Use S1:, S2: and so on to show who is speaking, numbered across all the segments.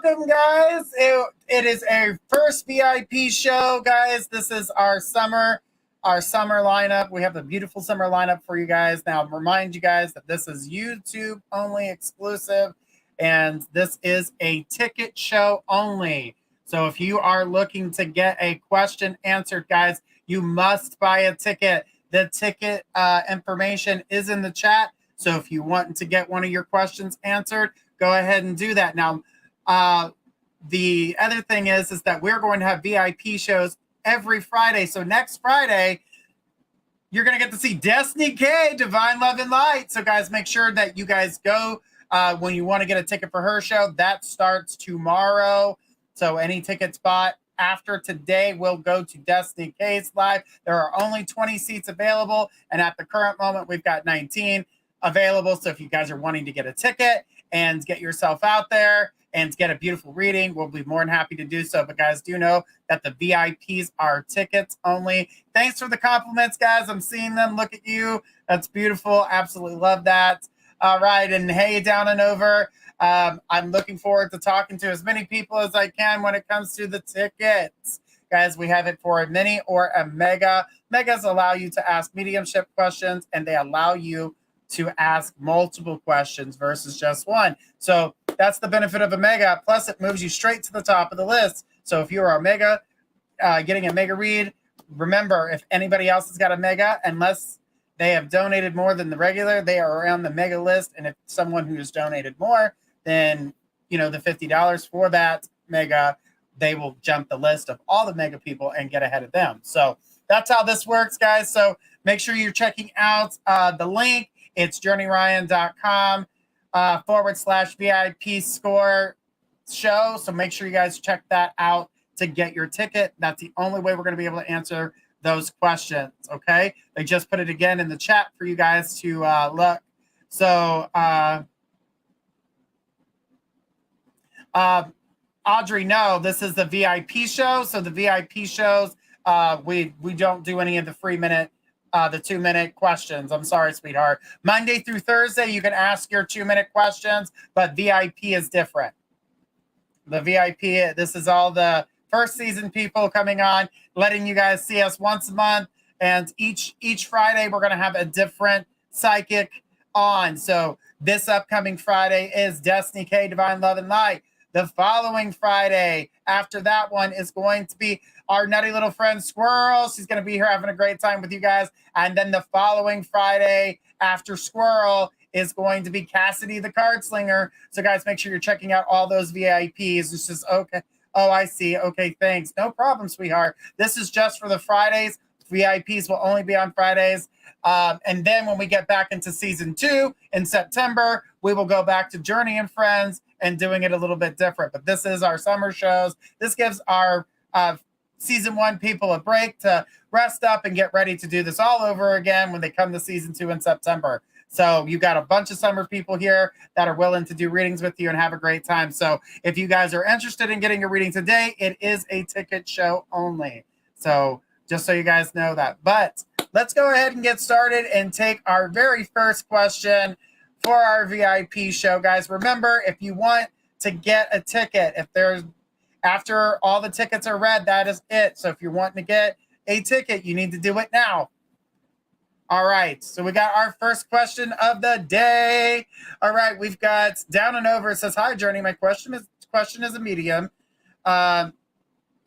S1: welcome, guys. It is our first VIP show, guys. This is our summer lineup. We have a beautiful summer lineup for you guys. Now, remind you guys that this is YouTube only exclusive, and this is a ticket show only. So if you are looking to get a question answered, guys, you must buy a ticket. The ticket information is in the chat. So if you want to get one of your questions answered, go ahead and do that. Now, the other thing is that we're going to have VIP shows every Friday. So next Friday, you're going to get to see Destiny K, Divine Love and Light. So guys, make sure that you guys go when you want to get a ticket for her show. That starts tomorrow. So any tickets bought after today will go to Destiny K's live. There are only 20 seats available. And at the current moment, we've got 19 available. So if you guys are wanting to get a ticket and get yourself out there and get a beautiful reading, we'll be more than happy to do so. But guys, do know that the VIPs are tickets only. Thanks for the compliments, guys. I'm seeing them. Look at you. That's beautiful. Absolutely love that. All right. And hey, down and over. I'm looking forward to talking to as many people as I can when it comes to the tickets. Guys, we have it for a mini or a mega. Megas allow you to ask mediumship questions, and they allow you to ask multiple questions versus just one. So that's the benefit of a mega. Plus, it moves you straight to the top of the list. So if you're a mega, getting a mega read, remember, if anybody else has got a mega, unless they have donated more than the regular, they are on the mega list. And if someone who has donated more than, the $50 for that mega, they will jump the list of all the mega people and get ahead of them. So that's how this works, guys. So make sure you're checking out the link. It's journeyryan.com /VIP score show. So make sure you guys check that out to get your ticket. That's the only way we're going to be able to answer those questions. Okay. They just put it again in the chat for you guys to look. So, Audrey, no, this is the VIP show. So the VIP shows, we don't do any of the the 2-minute questions. I'm sorry, sweetheart. Monday through Thursday, you can ask your 2-minute questions, but VIP is different. The VIP, this is all the first season people coming on, letting you guys see us once a month. And each Friday, we're going to have a different psychic on. So this upcoming Friday is Destiny K, Divine Love and Light. The following Friday after that one is going to be our nutty little friend Squirrel. She's going to be here having a great time with you guys. And then the following Friday after Squirrel is going to be Cassidy the Card Slinger. So guys, make sure you're checking out all those VIPs. It's just, okay. Oh, I see. Okay, thanks. No problem, sweetheart. This is just for the Fridays. VIPs will only be on Fridays. And then when we get back into season 2 in September, we will go back to Journey and Friends and doing it a little bit different. But this is our summer shows. This gives our season 1 people a break to rest up and get ready to do this all over again when they come to season 2 in September. So you got a bunch of summer people here that are willing to do readings with you and have a great time. So if you guys are interested in getting a reading today, it is a ticket show only. So just so you guys know that. But let's go ahead and get started and take our very first question for our VIP show, guys. Remember, if you want to get a ticket, after all the tickets are read, that is it. So if you're wanting to get a ticket, you need to do it now. All right. So we got our first question of the day. All right. We've got Down and Over. It says, "Hi, Journey. My question is a medium. To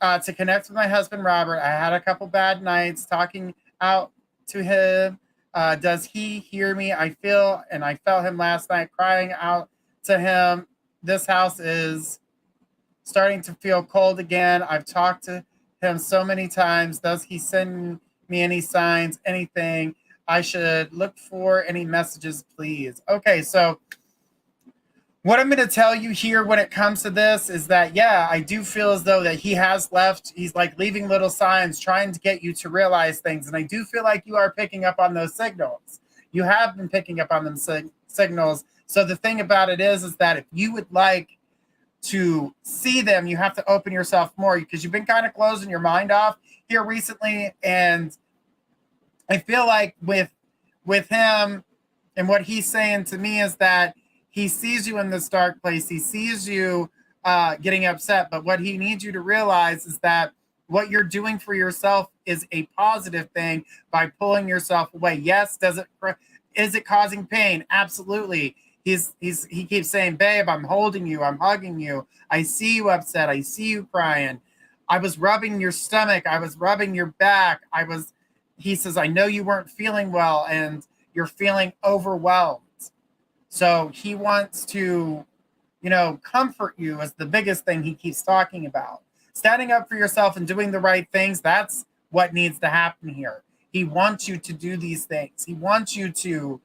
S1: connect with my husband, Robert. I had a couple bad nights talking out to him. Does he hear me? I felt him last night crying out to him. This house is starting to feel cold again. I've talked to him so many times. Does he send me any signs, anything I should look for? Any messages, please?" Okay, so what I'm going to tell you here when it comes to this is that, yeah, I do feel as though that he has left. He's like leaving little signs, trying to get you to realize things. And I do feel like you are picking up on those signals. You have been picking up on them signals. So the thing about it is that if you would like to see them, you have to open yourself more, because you've been kind of closing your mind off here recently. And I feel like with him and what he's saying to me is that he sees you in this dark place. He sees you getting upset. But what he needs you to realize is that what you're doing for yourself is a positive thing by pulling yourself away. Yes, is it causing pain? Absolutely. He keeps saying, babe, I'm holding you, I'm hugging you. I see you upset. I see you crying. I was rubbing your stomach. I was rubbing your back. He says, I know you weren't feeling well and you're feeling overwhelmed. So he wants to, comfort you is the biggest thing he keeps talking about. Standing up for yourself and doing the right things, that's what needs to happen here. He wants you to do these things. He wants you to,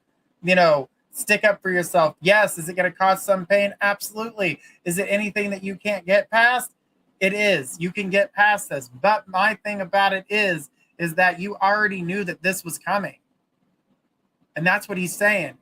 S1: stick up for yourself. Yes. Is it going to cause some pain? Absolutely. Is it anything that you can't get past? It is. You can get past this. But my thing about it is that you already knew that this was coming. And that's what he's saying.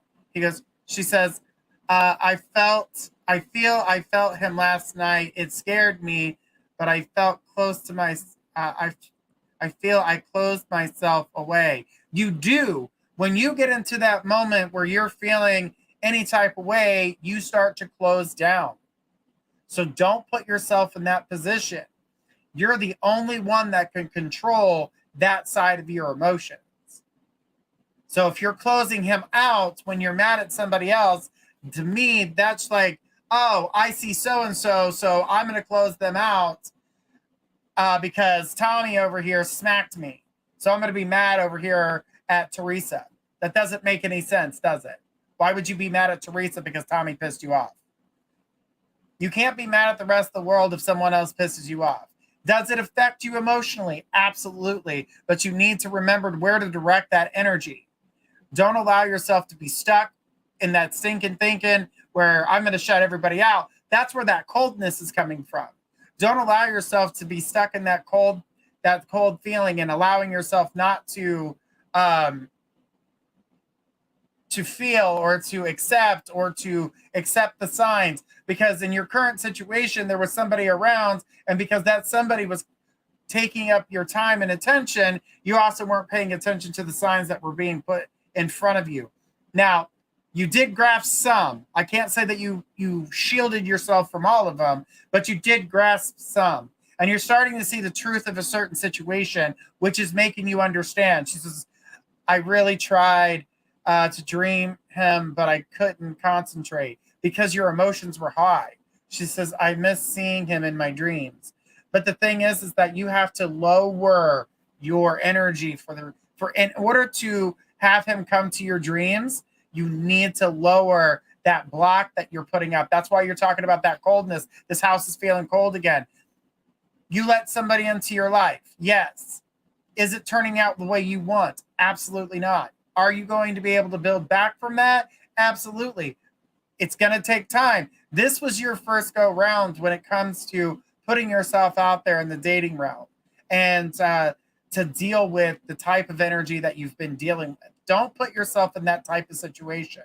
S1: She says, I felt him last night. It scared me, but I felt close to I feel I closed myself away. You do. When you get into that moment where you're feeling any type of way, you start to close down. So don't put yourself in that position. You're the only one that can control that side of your emotions. So if you're closing him out when you're mad at somebody else, to me, that's like, oh, I see so-and-so, so I'm going to close them out because Tommy over here smacked me. So I'm going to be mad over here at Teresa. That doesn't make any sense, does it? Why would you be mad at Teresa because Tommy pissed you off? You can't be mad at the rest of the world if someone else pisses you off. Does it affect you emotionally? Absolutely. But you need to remember where to direct that energy. Don't allow yourself to be stuck in that stinking thinking where I'm going to shut everybody out. That's where that coldness is coming from. Don't allow yourself to be stuck in that cold feeling and allowing yourself not to feel or to accept the signs, because in your current situation, there was somebody around, and because that somebody was taking up your time and attention, you also weren't paying attention to the signs that were being put in front of you. Now, you did grasp some. I can't say that you shielded yourself from all of them, but you did grasp some. And you're starting to see the truth of a certain situation, which is making you understand. She says, I really tried to dream him, but I couldn't concentrate because your emotions were high. She says, I miss seeing him in my dreams. But the thing is that you have to lower your energy in order to have him come to your dreams. You need to lower that block that you're putting up. That's why you're talking about that coldness. This house is feeling cold again. You let somebody into your life. Yes. Is it turning out the way you want? Absolutely not. Are you going to be able to build back from that? Absolutely. It's going to take time. This was your first go round when it comes to putting yourself out there in the dating realm and to deal with the type of energy that you've been dealing with. Don't put yourself in that type of situation.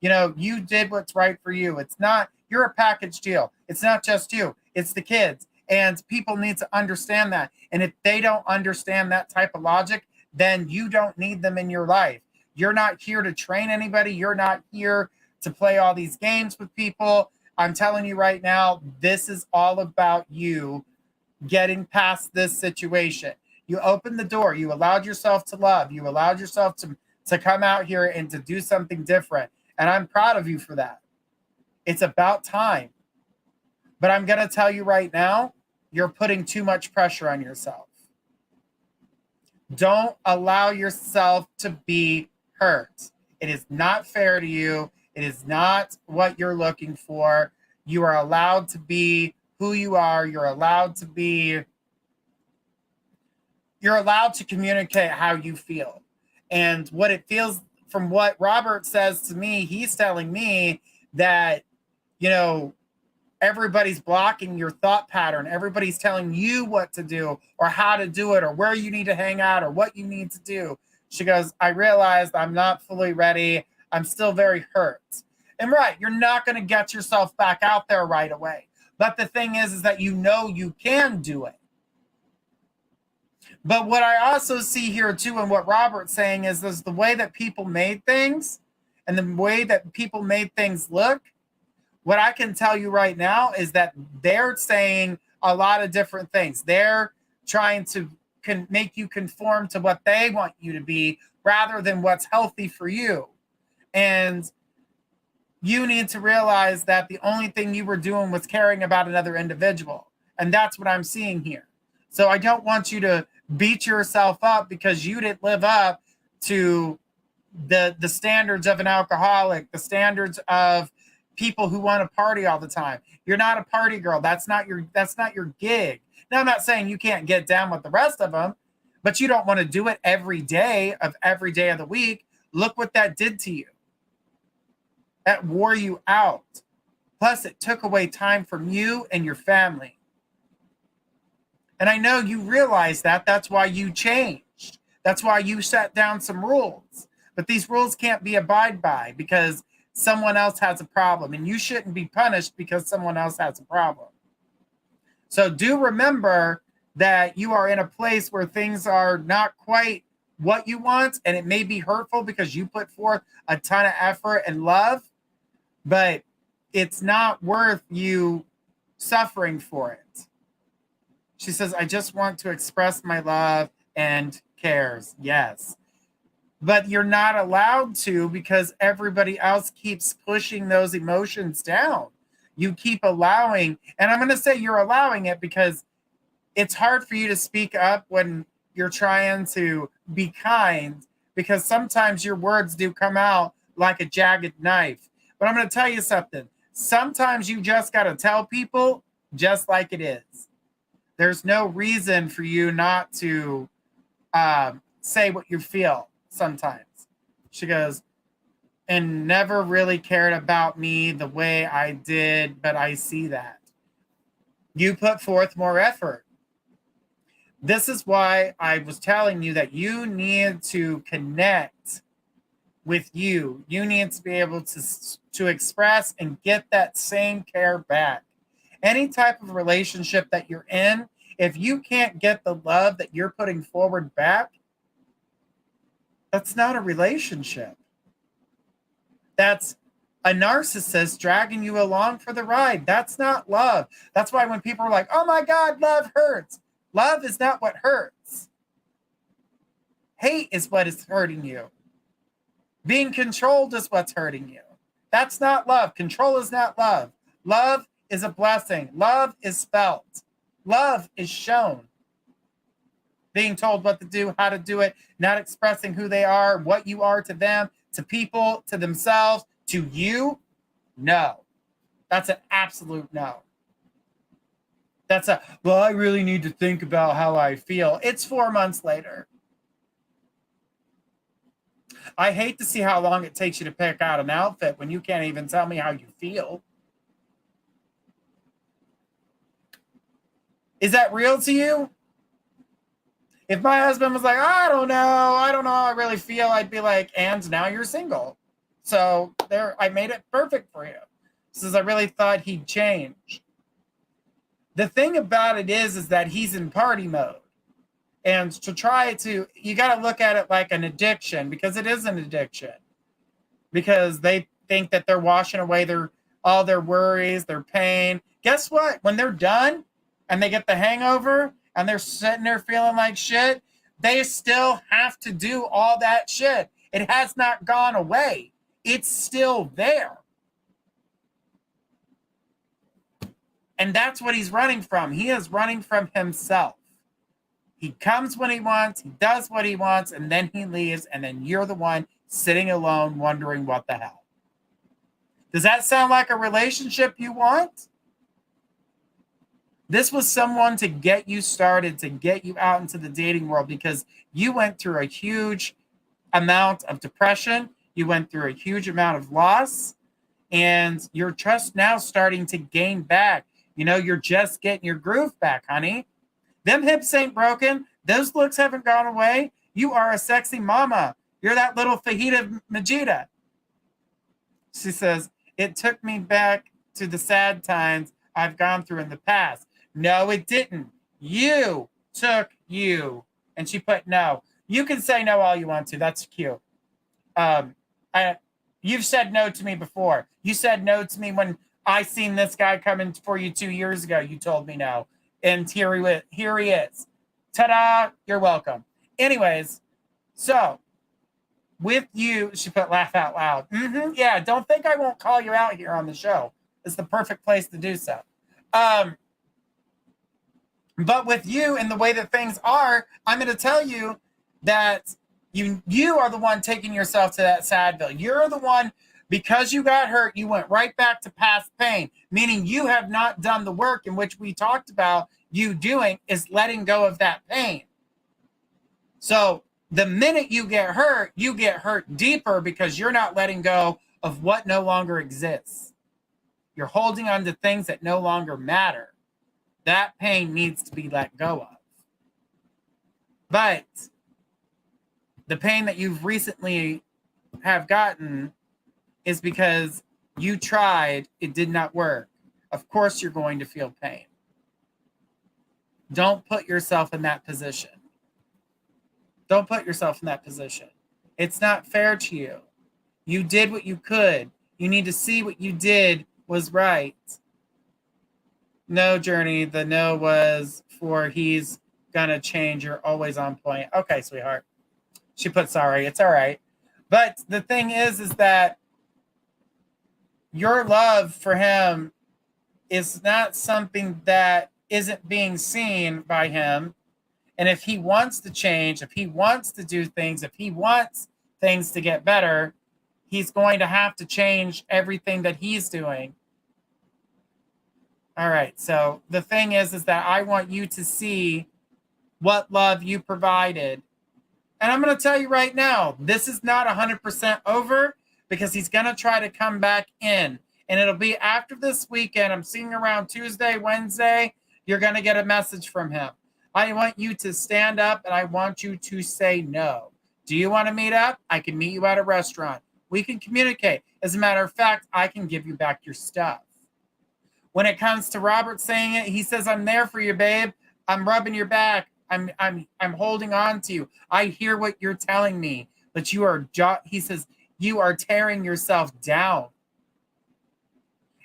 S1: You did what's right for you. You're a package deal. It's not just you. It's the kids. And people need to understand that. And if they don't understand that type of logic, then you don't need them in your life. You're not here to train anybody. You're not here to play all these games with people. I'm telling you right now, this is all about you getting past this situation. You opened the door. You allowed yourself to love. You allowed yourself to come out here and to do something different. And I'm proud of you for that. It's about time. But I'm going to tell you right now, you're putting too much pressure on yourself. Don't allow yourself to be hurt. It is not fair to you. It is not what you're looking for. You are allowed to be who you are. You're allowed to communicate how you feel. And what it feels, from what Robert says to me, he's telling me that, everybody's blocking your thought pattern. Everybody's telling you what to do or how to do it or where you need to hang out or what you need to do. She goes, I realized I'm not fully ready. I'm still very hurt. And right, you're not going to get yourself back out there right away. But the thing is that you can do it. But what I also see here too, and what Robert's saying is the way that people made things and the way that people made things look What I can tell you right now is that they're saying a lot of different things. They're trying to make you conform to what they want you to be rather than what's healthy for you. And you need to realize that the only thing you were doing was caring about another individual. And that's what I'm seeing here. So I don't want you to beat yourself up because you didn't live up to the standards of an alcoholic, the standards of people who want to party all the time. You're not a party girl. That's not your gig. Now, I'm not saying you can't get down with the rest of them, but you don't want to do it every day of the week. Look what that did to you. That wore you out. Plus, it took away time from you and your family. And I know you realize that. That's why you changed. That's why you set down some rules. But these rules can't be abided by because someone else has a problem. And you shouldn't be punished because someone else has a problem. So do remember that you are in a place where things are not quite what you want. And it may be hurtful because you put forth a ton of effort and love. But it's not worth you suffering for it. She says, I just want to express my love and cares. Yes. But you're not allowed to because everybody else keeps pushing those emotions down. You keep allowing, and I'm going to say you're allowing it because it's hard for you to speak up when you're trying to be kind because sometimes your words do come out like a jagged knife. But I'm going to tell you something. Sometimes you just got to tell people just like it is. There's no reason for you not to say what you feel sometimes. She goes, and never really cared about me the way I did, but I see that. You put forth more effort. This is why I was telling you that you need to connect with you. You need to be able to express and get that same care back. Any type of relationship that you're in, if you can't get the love that you're putting forward back, that's not a relationship. That's a narcissist dragging you along for the ride. That's not love. That's why when people are like, oh my God, love hurts. Love is not what hurts. Hate is what is hurting you. Being controlled is what's hurting you. That's not love. Control is not love. Love is a blessing. Love is felt. Love is shown. Being told what to do, how to do it, not expressing who they are, what you are to them, to people, to themselves, to you, no. That's an absolute no. That's well, I really need to think about how I feel. It's 4 months later. I hate to see how long it takes you to pick out an outfit when you can't even tell me how you feel. Is that real to you? If my husband was like, I don't know, how I really feel, I'd be like, and now you're single. So there, I made it perfect for you. Says I really thought he'd change. The thing about it is that he's in party mode. And to try to, you got to look at it like an addiction because it is an addiction. Because they think that they're washing away all their worries, their pain. Guess what? When they're done and they get the hangover and they're sitting there feeling like shit, they still have to do all that shit. It has not gone away. It's still there. And that's what he's running from. He is running from himself. He comes when he wants, he does what he wants, and then he leaves, and then you're the one sitting alone wondering what the hell. Does that sound like a relationship you want? This was someone to get you started, to get you out into the dating world because you went through a huge amount of depression. You went through a huge amount of loss, and you're just now starting to gain back. You know, you're just getting your groove back, honey. Them hips ain't broken. Those looks haven't gone away. You are a sexy mama. You're that little fajita Majida. She says, it took me back to the sad times I've gone through in the past. No, it didn't. You took you. And she put no. You can say no all you want to. That's cute. You've said no to me before. You said no to me when I seen this guy coming for you 2 years ago. You told me no. And here he is. Ta-da! You're welcome. Anyways, so with you, she put laugh out loud. Yeah, don't think I won't call you out here on the show. It's the perfect place to do so. But with you and the way that things are, I'm going to tell you that you are the one taking yourself to that Sadville. You're the one, because you got hurt, you went right back to past pain, meaning you have not done the work in which we talked about you doing is letting go of that pain. So the minute you get hurt deeper because you're not letting go of what no longer exists. You're holding on to things that no longer matter. That pain needs to be let go of. But the pain that you've recently have gotten is because you tried, it did not work. Of course you're going to feel pain. Don't put yourself in that position. Don't put yourself in that position. It's not fair to you. You did what you could. You need to see what you did was right. No, Journey. The no was for he's gonna change. You're always on point. Okay, sweetheart. She put sorry. It's all right. But the thing is that your love for him is not something that isn't being seen by him. And if he wants to change, if he wants to do things, if he wants things to get better, he's going to have to change everything that he's doing. All right. So the thing is that I want you to see what love you provided. And I'm going to tell you right now, this is not 100% over because he's going to try to come back in. And it'll be after this weekend. I'm seeing around Tuesday, Wednesday, you're going to get a message from him. I want you to stand up and I want you to say no. Do you want to meet up? I can meet you at a restaurant. We can communicate. As a matter of fact, I can give you back your stuff. When it comes to Robert saying it, he says, I'm there for you, babe. I'm rubbing your back. I'm holding on to you. I hear what you're telling me, but he says, you are tearing yourself down.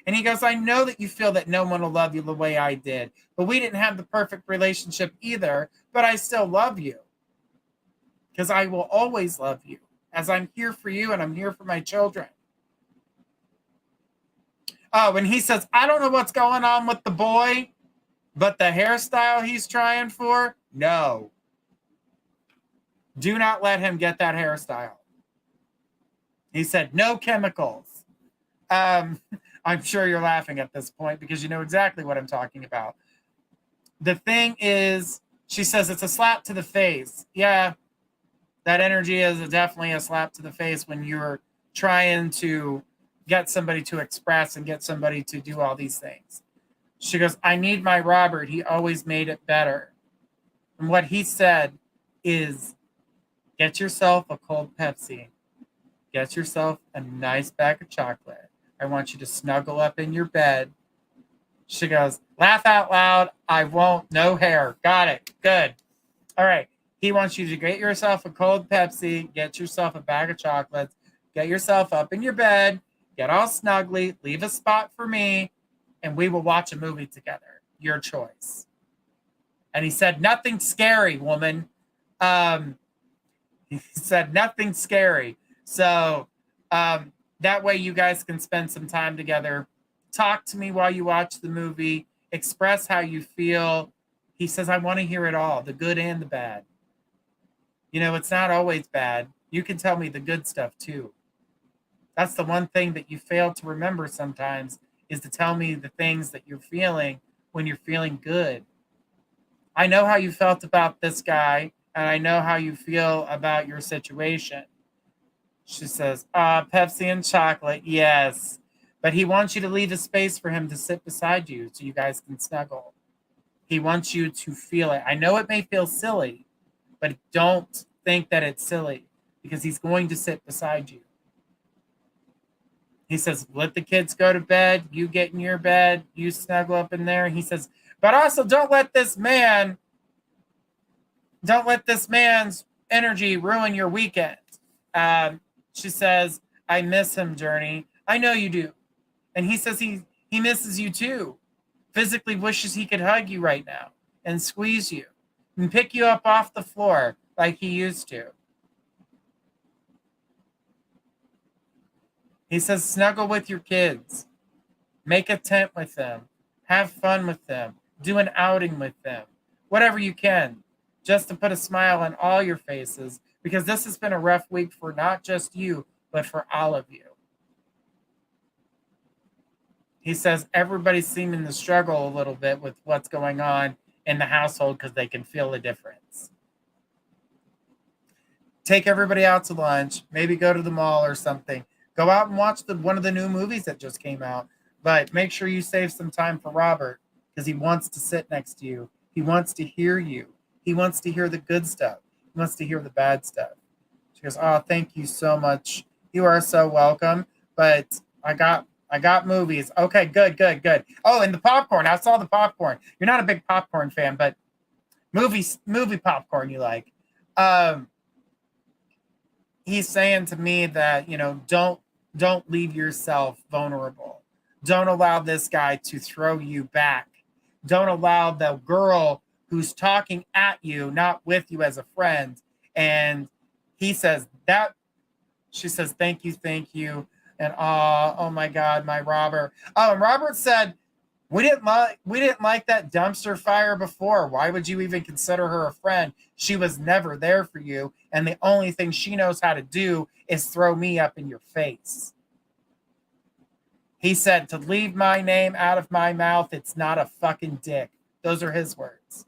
S1: And he goes, I know that you feel that no one will love you the way I did, but we didn't have the perfect relationship either, but I still love you because I will always love you as I'm here for you and I'm here for my children. Oh, and he says, I don't know what's going on with the boy, but the hairstyle he's trying for, no. Do not let him get that hairstyle. He said, no chemicals. I'm sure you're laughing at this point because you know exactly what I'm talking about. The thing is, she says it's a slap to the face. Yeah, that energy is definitely a slap to the face when you're trying to get somebody to express and get somebody to do all these things. She goes, I need my Robert. He always made it better. And what he said is, get yourself a cold Pepsi. Get yourself a nice bag of chocolate. I want you to snuggle up in your bed. She goes, laugh out loud. I won't. No hair. Got it. Good. All right. He wants you to get yourself a cold Pepsi, get yourself a bag of chocolates, get yourself up in your bed, get all snuggly, leave a spot for me, and we will watch a movie together. Your choice. And he said, nothing scary, woman. He said, nothing scary. So, that way you guys can spend some time together. Talk to me while you watch the movie. Express how you feel. He says, I want to hear it all, the good and the bad. You know, it's not always bad. You can tell me the good stuff too. That's the one thing that you fail to remember sometimes is to tell me the things that you're feeling when you're feeling good. I know how you felt about this guy, and I know how you feel about your situation. She says, Pepsi and chocolate, yes. But he wants you to leave a space for him to sit beside you so you guys can snuggle. He wants you to feel it. I know it may feel silly, but don't think that it's silly because he's going to sit beside you. He says, let the kids go to bed. You get in your bed. You snuggle up in there. He says, but also don't let this man's energy ruin your weekend. She says, I miss him, Journey. I know you do. And he says he He misses you too. Physically wishes he could hug you right now and squeeze you and pick you up off the floor like he used to. He says, snuggle with your kids. Make a tent with them. Have fun with them. Do an outing with them. Whatever you can, just to put a smile on all your faces, because this has been a rough week for not just you, but for all of you. He says everybody's seeming to struggle a little bit with what's going on in the household because they can feel the difference. Take everybody out to lunch, maybe go to the mall or something. Go out and watch one of the new movies that just came out. But make sure you save some time for Robert because he wants to sit next to you. He wants to hear you. He wants to hear the good stuff. He wants to hear the bad stuff. She goes, oh, thank you so much. You are so welcome. But I got movies. Okay, good. Oh, and the popcorn. I saw the popcorn. You're not a big popcorn fan, but movie popcorn you like. He's saying to me that, don't leave yourself vulnerable. Don't allow this guy to throw you back. Don't allow the girl who's talking at you, not with you as a friend. And he says that, she says, thank you. And oh my God, my Robert. Oh, and Robert said, we didn't like that dumpster fire before. Why would you even consider her a friend? She was never there for you. And the only thing she knows how to do is throw me up in your face. He said, to leave my name out of my mouth, it's not a fucking dick. Those are his words.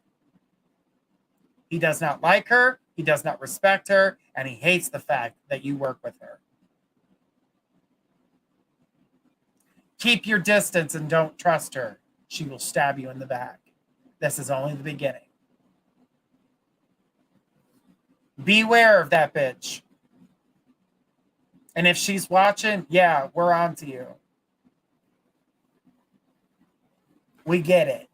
S1: He does not like her. He does not respect her. And he hates the fact that you work with her. Keep your distance and don't trust her. She will stab you in the back. This is only the beginning. Beware of that bitch. And if she's watching, yeah, we're on to you. We get it.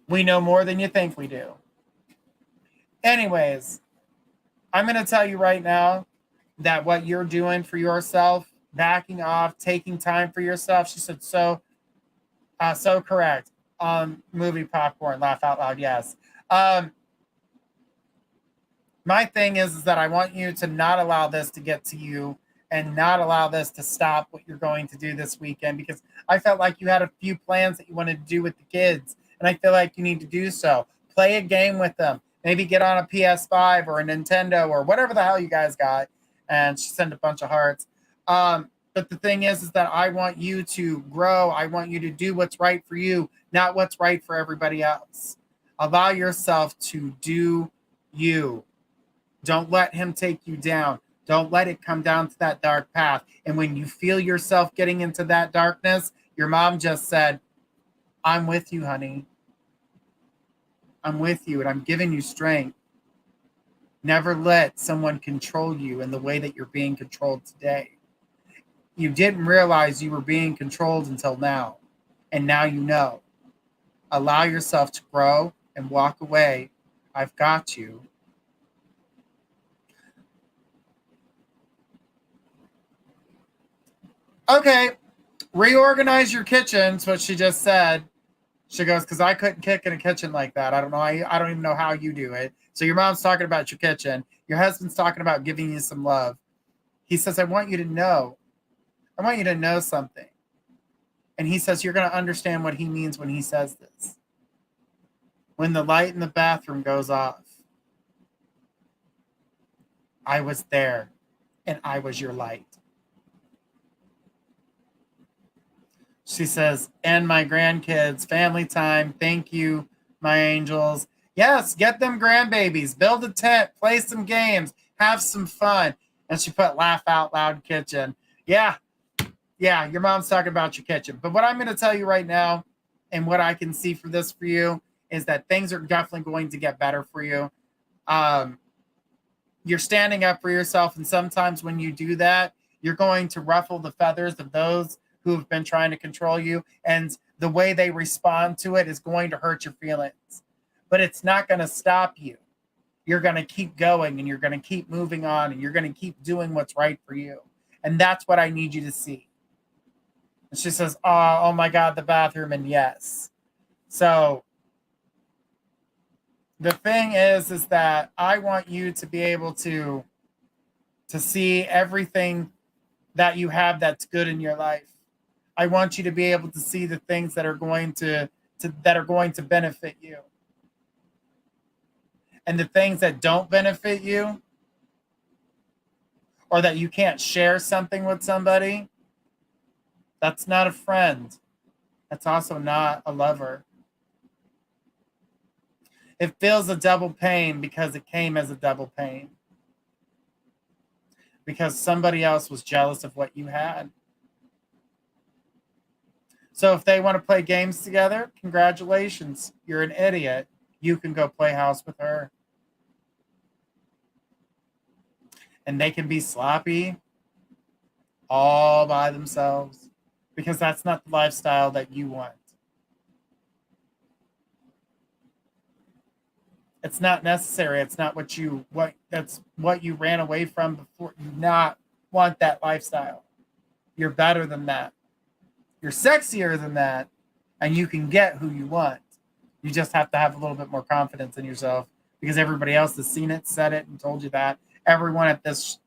S1: We know more than you think we do. Anyways, I'm going to tell you right now that what you're doing for yourself, backing off, taking time for yourself, she said, so correct. Movie popcorn, laugh out loud, yes. My thing is that I want you to not allow this to get to you and not allow this to stop what you're going to do this weekend, because I felt like you had a few plans that you wanted to do with the kids, and I feel like you need to do so. Play a game with them. Maybe get on a PS5 or a Nintendo or whatever the hell you guys got, and she sent a bunch of hearts. But the thing is that I want you to grow. I want you to do what's right for you, not what's right for everybody else. Allow yourself to do you. Don't let him take you down. Don't let it come down to that dark path. And when you feel yourself getting into that darkness, your mom just said, I'm with you, honey. I'm with you, and I'm giving you strength. Never let someone control you in the way that you're being controlled today. You didn't realize you were being controlled until now, and now you know. Allow yourself to grow and walk away. I've got you. Okay, reorganize your kitchen. That's what she just said. She goes, because I couldn't cook in a kitchen like that. I don't know. I don't even know how you do it. So your mom's talking about your kitchen. Your husband's talking about giving you some love. He says, I want you to know. I want you to know something. And he says, you're going to understand what he means when he says this. When the light in the bathroom goes off, I was there and I was your light. She says, and my grandkids, family time. Thank you, my angels. Yes, get them grandbabies. Build a tent. Play some games. Have some fun. And she put laugh out loud kitchen. Yeah, your mom's talking about your kitchen. But what I'm going to tell you right now, and what I can see for this for you, is that things are definitely going to get better for you. You're standing up for yourself. And sometimes when you do that, you're going to ruffle the feathers of those who have been trying to control you, and the way they respond to it is going to hurt your feelings, but it's not going to stop you. You're going to keep going, and you're going to keep moving on, and you're going to keep doing what's right for you. And that's what I need you to see. And she says, oh my God, the bathroom. And yes. So the thing is that I want you to be able to see everything that you have that's good in your life. I want you to be able to see the things that are going to benefit you. And the things that don't benefit you, or that you can't share something with somebody, that's not a friend. That's also not a lover. It feels a double pain because it came as a double pain. Because somebody else was jealous of what you had. So if they want to play games together, congratulations. You're an idiot. You can go play house with her. And they can be sloppy all by themselves, because that's not the lifestyle that you want. It's not necessary. It's not that's what you ran away from before. You not want that lifestyle. You're better than that. You're sexier than that, and you can get who you want. You just have to have a little bit more confidence in yourself, because everybody else has seen it, said it, and told you that. Everyone at this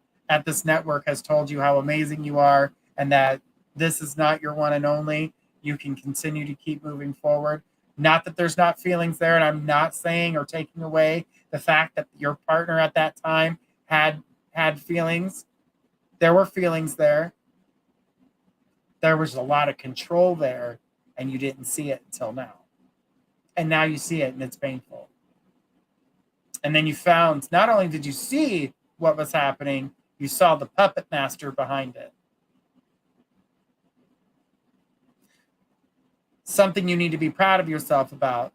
S1: network has told you how amazing you are, and that this is not your one and only. You can continue to keep moving forward. Not that there's not feelings there, and I'm not saying or taking away the fact that your partner at that time had feelings. There were feelings there. There was a lot of control there, and you didn't see it until now. And now you see it, and it's painful. And then you found, not only did you see what was happening, you saw the puppet master behind it. Something you need to be proud of yourself about.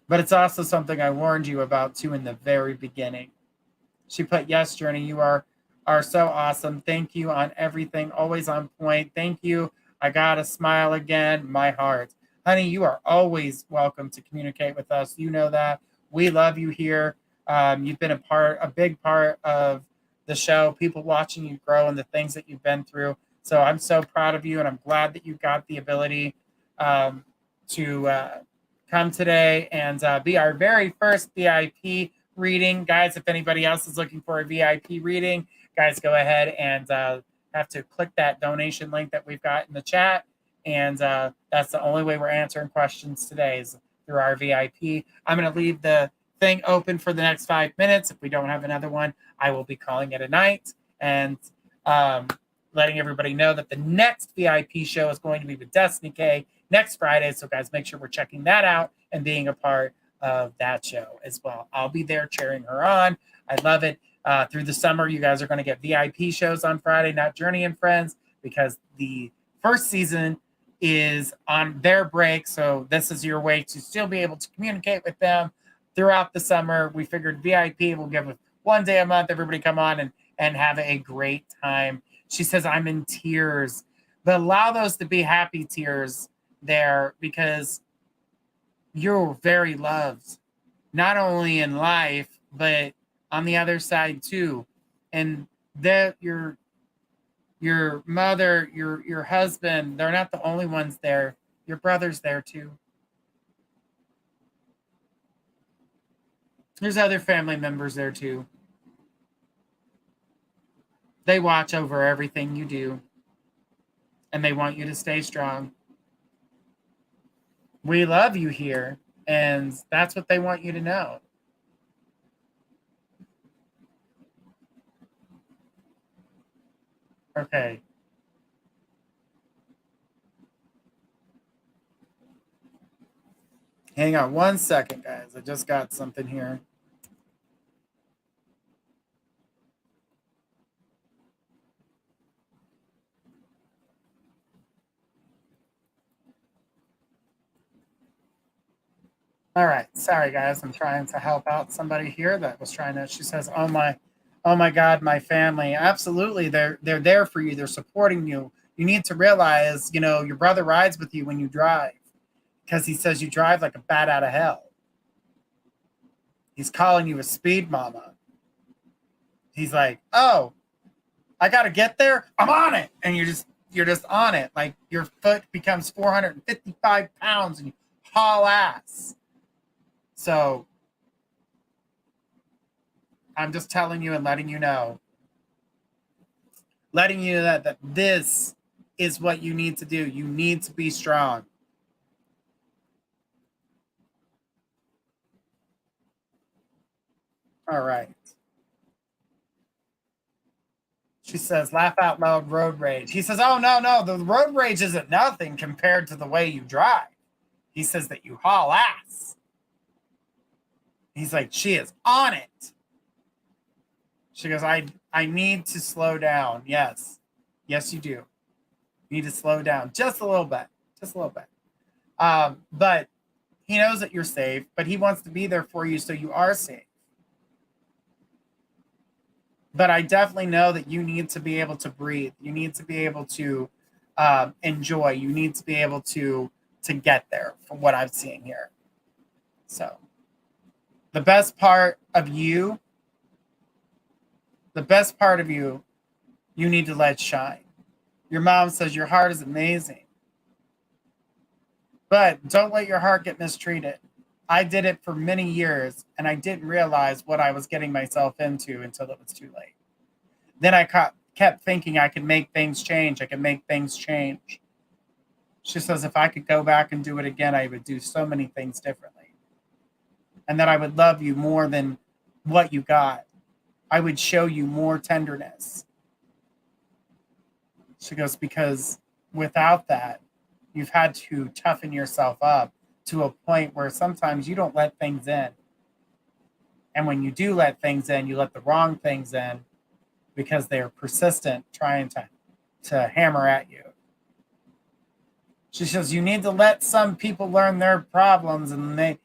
S1: But it's also something I warned you about too in the very beginning. She put, yes, Journey, you are so awesome. Thank you on everything. Always on point. Thank you. I got a smile again. My heart. Honey, you are always welcome to communicate with us. You know that. We love you here. You've been a big part of the show, people watching you grow and the things that you've been through. So I'm so proud of you, and I'm glad that you got the ability to come today and be our very first VIP reading. Guys, if anybody else is looking for a VIP reading, guys, go ahead and have to click that donation link that we've got in the chat. And that's the only way we're answering questions today, is through our VIP. I'm going to leave the thing open for the next 5 minutes. If we don't have another one, I will be calling it a night and letting everybody know that the next VIP show is going to be with Destiny K next Friday. So guys, make sure we're checking that out and being a part of that show as well. I'll be there cheering her on. I love it. Through the summer, you guys are going to get VIP shows on Friday, not Journey and Friends, because the first season is on their break. So this is your way to still be able to communicate with them throughout the summer. We figured VIP will give us 1 day a month. Everybody come on and have a great time. She says, I'm in tears, but allow those to be happy tears there, because you're very loved, not only in life, but on the other side too. And that your mother, your husband, they're not the only ones there. Your brother's there too. There's other family members there too. They watch over everything you do, and they want you to stay strong. We love you here, and that's what they want you to know. Okay. Hang on 1 second, guys. I just got something here. All right. Sorry, guys. I'm trying to help out somebody here that was trying to. She says, oh my God, my family. Absolutely. They're there for you. They're supporting you. You need to realize, your brother rides with you when you drive, because he says you drive like a bat out of hell. He's calling you a speed mama. He's like, oh, I got to get there. I'm on it. And you're just you're just on it. Like your foot becomes 455 pounds and you haul ass. So I'm just telling you and letting you know that this is what you need to do. You need to be strong. All right. She says, laugh out loud, road rage. He says, oh, no, the road rage isn't nothing compared to the way you drive. He says that you haul ass. He's like, she is on it. She goes, I need to slow down. Yes. Yes, you do. You need to slow down just a little bit. Just a little bit. But he knows that you're safe, but he wants to be there for you so you are safe. But I definitely know that you need to be able to breathe. You need to be able to enjoy. You need to be able to get there from what I'm seeing here. So the best part of you, you need to let shine. Your mom says your heart is amazing. But don't let your heart get mistreated. I did it for many years, and I didn't realize what I was getting myself into until it was too late. Then I kept thinking I could make things change. She says if I could go back and do it again, I would do so many things differently. And that I would love you more than what you got. I would show you more tenderness. She goes, because without that, you've had to toughen yourself up to a point where sometimes you don't let things in. And when you do let things in, you let the wrong things in because they're persistent trying to hammer at you. She says, you need to let some people learn their problems and let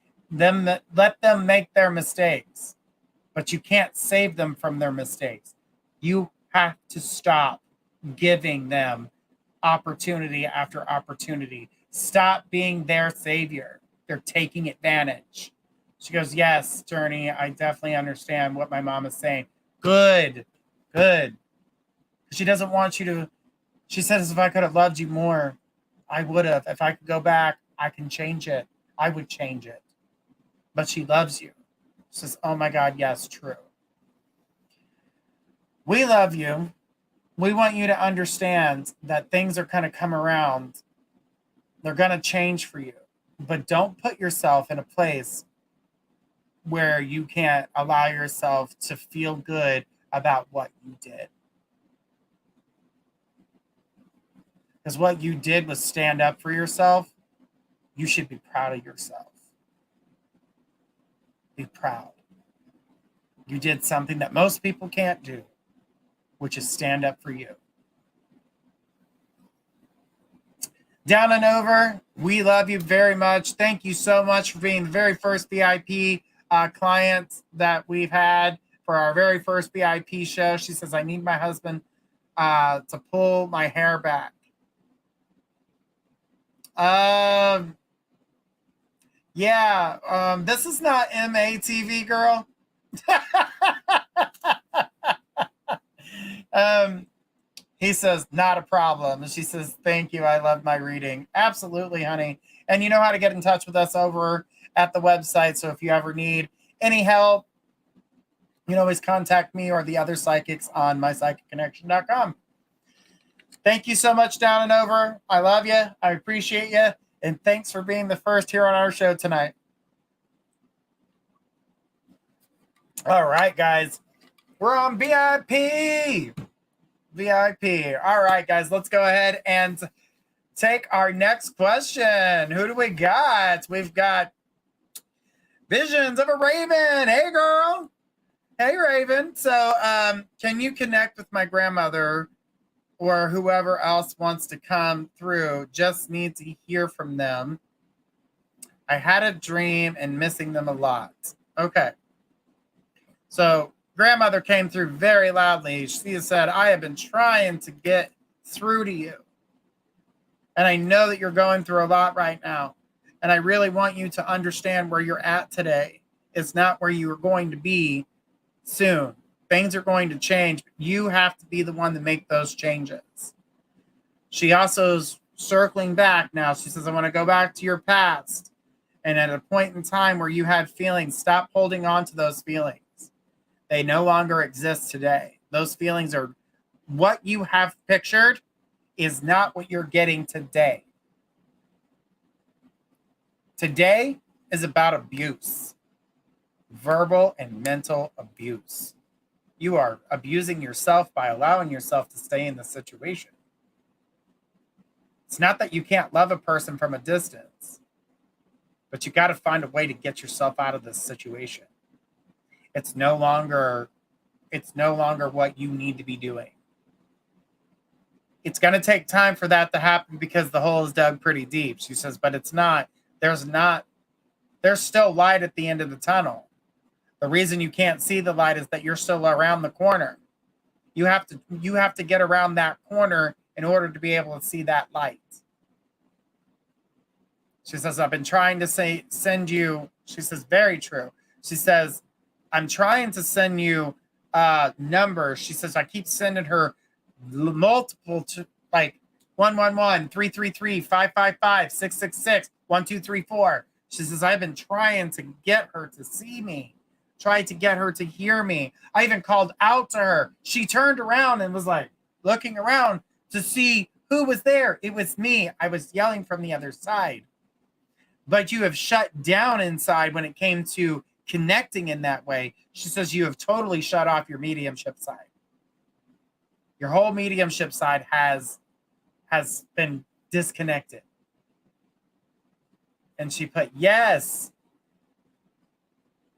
S1: them make their mistakes. But you can't save them from their mistakes. You have to stop giving them opportunity after opportunity. Stop being their savior. They're taking advantage. She goes, yes, Journey, I definitely understand what my mom is saying. Good. She doesn't want you to, she says, if I could have loved you more, I would have. If I could go back, I can change it. I would change it. But she loves you. She says, oh my God, yes, true. We love you. We want you to understand that things are going to come around. They're going to change for you. But don't put yourself in a place where you can't allow yourself to feel good about what you did. Because what you did was stand up for yourself. You should be proud of yourself. Be proud. You did something that most people can't do, which is stand up for you. Down and over, we love you very much. Thank you so much for being the very first VIP client that we've had for our very first VIP show. She says, I need my husband to pull my hair back. This is not MATV, girl. He says, not a problem. And she says, thank you. I love my reading. Absolutely, honey. And you know how to get in touch with us over at the website. So if you ever need any help, you can always contact me or the other psychics on mypsychicconnection.com. Thank you so much, Down and Over. I love you. I appreciate you. And thanks for being the first here on our show tonight. All right, guys. We're on VIP. All right, guys. Let's go ahead and take our next question. Who do we got? We've got Visions of a Raven. Hey, girl. Hey, Raven. So can you connect with my grandmother or whoever else wants to come through? Just need to hear from them. I had a dream and missing them a lot. Okay. So grandmother came through very loudly. She said, I have been trying to get through to you. And I know that you're going through a lot right now. And I really want you to understand where you're at today. It's not where you are going to be soon. Things are going to change, but you have to be the one to make those changes. She also is circling back now. She says, I want to go back to your past. And at a point in time where you had feelings, stop holding on to those feelings. They no longer exist today. Those feelings are what you have pictured is not what you're getting today. Today is about abuse, verbal and mental abuse. You are abusing yourself by allowing yourself to stay in the situation. It's not that you can't love a person from a distance, but you got to find a way to get yourself out of this situation. It's no longer what you need to be doing. It's going to take time for that to happen because the hole is dug pretty deep. She says, but it's not. There's still light at the end of the tunnel. The reason you can't see the light is that you're still around the corner. You have to get around that corner in order to be able to see that light. She says, I've been trying to send you. She says, very true. She says, I'm trying to send you numbers. She says, I keep sending her multiple like 111, 333, 555, 666, 1234. She says, I've been trying to get her to see me, tried to get her to hear me. I even called out to her. She turned around and was like looking around to see who was there. It was me. I was yelling from the other side. But you have shut down inside when it came to connecting in that way. She says you have totally shut off your mediumship side. Your whole mediumship side has been disconnected. And she put, yes.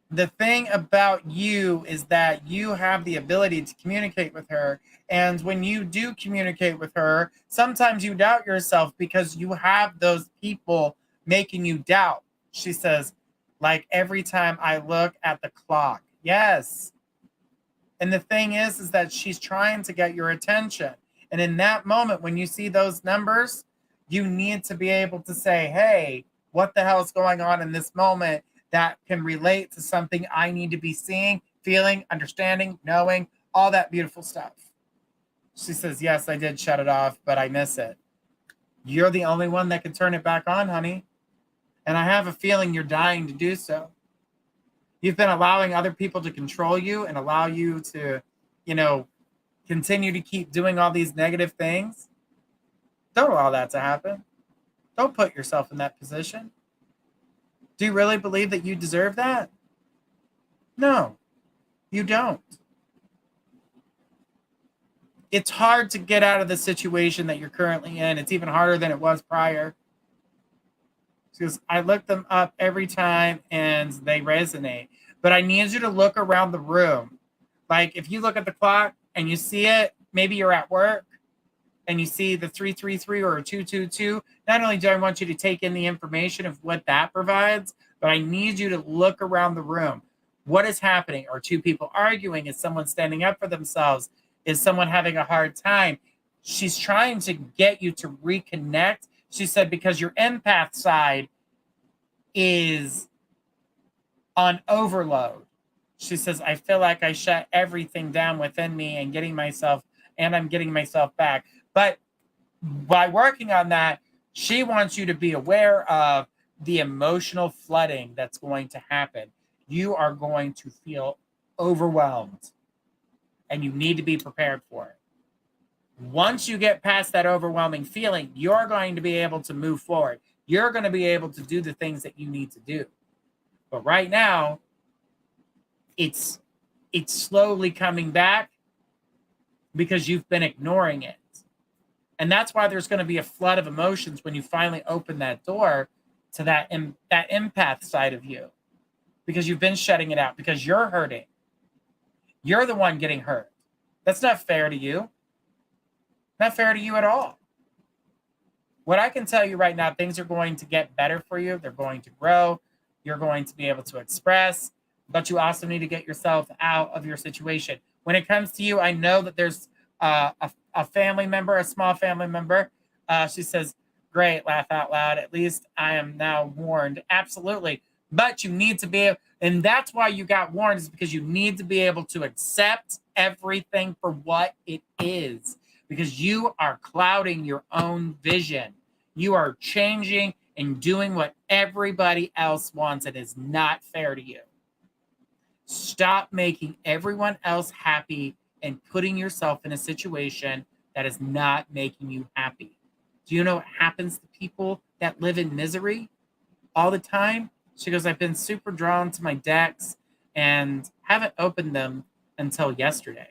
S1: The thing about you is that you have the ability to communicate with her. And when you do communicate with her, sometimes you doubt yourself because you have those people making you doubt. She says, like every time I look at the clock. Yes. And the thing is that she's trying to get your attention. And in that moment, when you see those numbers, you need to be able to say, hey, what the hell is going on in this moment that can relate to something I need to be seeing, feeling, understanding, knowing, all that beautiful stuff. She says, yes, I did shut it off, but I miss it. You're the only one that can turn it back on, honey. And I have a feeling you're dying to do so. You've been allowing other people to control you and allow you to, continue to keep doing all these negative things. Don't allow that to happen. Don't put yourself in that position. Do you really believe that you deserve that? No, you don't. It's hard to get out of the situation that you're currently in. It's even harder than it was prior. Because I look them up every time and they resonate. But I need you to look around the room. Like if you look at the clock and you see it, maybe you're at work and you see the 333 or 222. Not only do I want you to take in the information of what that provides, but I need you to look around the room. What is happening? Are two people arguing? Is someone standing up for themselves? Is someone having a hard time? She's trying to get you to reconnect. She said, because your empath side is on overload. She says, I feel like I shut everything down within me and I'm getting myself back. But by working on that, she wants you to be aware of the emotional flooding that's going to happen. You are going to feel overwhelmed and you need to be prepared for it. Once you get past that overwhelming feeling, you're going to be able to move forward. You're going to be able to do the things that you need to do. But right now, it's slowly coming back because you've been ignoring it. And that's why there's going to be a flood of emotions when you finally open that door to that empath side of you. Because you've been shutting it out, because you're hurting. You're the one getting hurt. That's not fair to you. Not fair to you at all. What I can tell you right now, things are going to get better for you. They're going to grow. You're going to be able to express, but you also need to get yourself out of your situation. When it comes to you, I know that there's a family member, a small family member. She says, great, laugh out loud. At least I am now warned. Absolutely. But you need to be, and that's why you got warned, is because you need to be able to accept everything for what it is. because you are clouding your own vision. You are changing and doing what everybody else wants. It is not fair to you. Stop making everyone else happy and putting yourself in a situation that is not making you happy. Do you know what happens to people that live in misery all the time? She goes, I've been super drawn to my decks and haven't opened them until yesterday.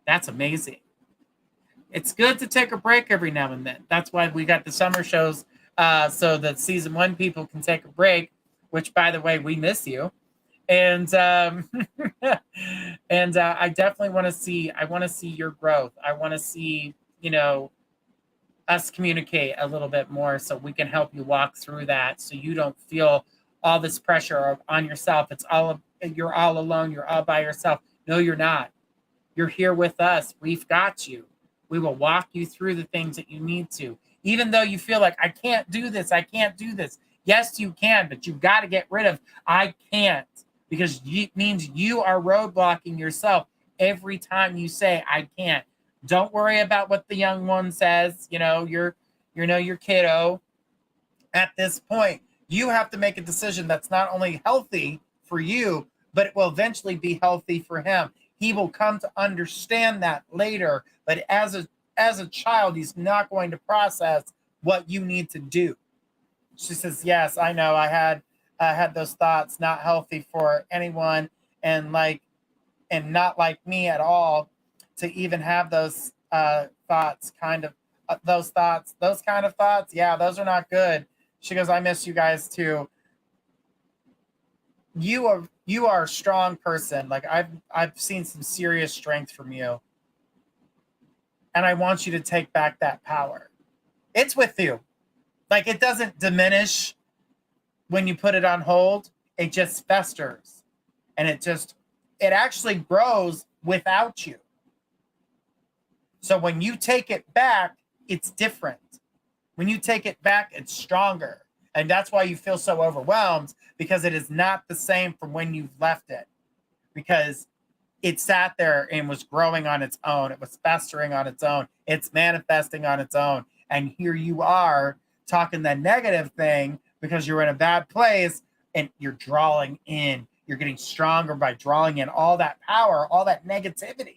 S1: That's amazing. It's good to take a break every now and then. That's why we got the summer shows, so that season 1 people can take a break, which, by the way, we miss you. And and I definitely want to see. I want to see your growth. I want to see, us communicate a little bit more, so we can help you walk through that, so you don't feel all this pressure on yourself. You're all alone. You're all by yourself. No, you're not. You're here with us. We've got you. We will walk you through the things that you need to. Even though you feel like, I can't do this. I can't do this. Yes, you can, but you've got to get rid of I can't, because it means you are roadblocking yourself every time you say I can't. Don't worry about what the young one says. Your kiddo. At this point, you have to make a decision that's not only healthy for you, but it will eventually be healthy for him. He will come to understand that later, but as a child, he's not going to process what you need to do. She says, yes, I know. I had those thoughts, not healthy for anyone, and not like me at all, to even have those thoughts, those kind of thoughts. Yeah, those are not good. She goes, I miss you guys too. You are a strong person. Like, I've seen some serious strength from you. And I want you to take back that power. It's with you. Like, it doesn't diminish when you put it on hold. It just festers. And it actually grows without you. So when you take it back, it's different. When you take it back, it's stronger. And that's why you feel so overwhelmed, because it is not the same from when you've left it. Because it sat there and was growing on its own. It was festering on its own. It's manifesting on its own. And here you are talking the negative thing because you're in a bad place, and you're drawing in. You're getting stronger by drawing in all that power, all that negativity.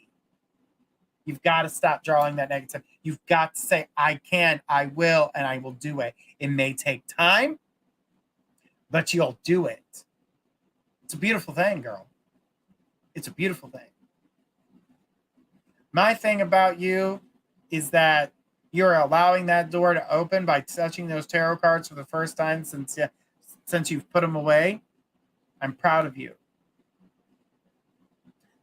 S1: You've got to stop drawing that negativity. You've got to say, I can, I will, and I will do it. It may take time, but you'll do it. It's a beautiful thing, girl. It's a beautiful thing. My thing about you is that you're allowing that door to open by touching those tarot cards for the first time since you've put them away. I'm proud of you.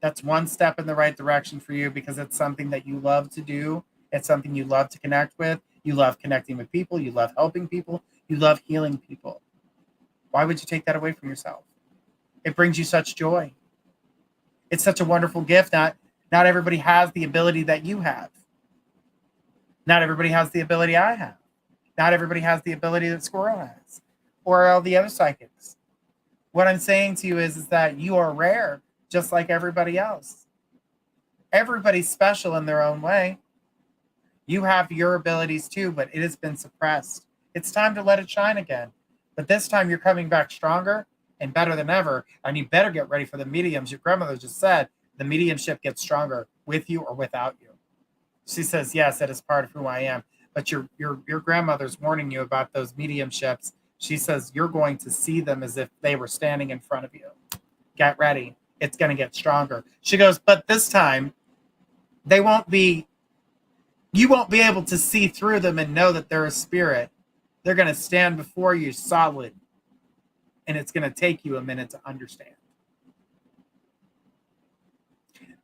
S1: That's one step in the right direction for you, because it's something that you love to do. It's something you love to connect with. You love connecting with people. You love helping people. You love healing people. Why would you take that away from yourself? It brings you such joy. It's such a wonderful gift. Not everybody has the ability that you have. Not everybody has the ability I have. Not everybody has the ability that Squirrel has, or all the other psychics. What I'm saying to you is that you are rare, just like everybody else. Everybody's special in their own way. You have your abilities too, but it has been suppressed. It's time to let it shine again. But this time you're coming back stronger and better than ever. And you better get ready for the mediums. Your grandmother just said the mediumship gets stronger with you or without you. She says, yes, that is part of who I am. But your grandmother's warning you about those mediumships. She says you're going to see them as if they were standing in front of you. Get ready. It's going to get stronger. She goes, but this time you won't be able to see through them and know that they're a spirit. They're going to stand before you solid. And it's going to take you a minute to understand.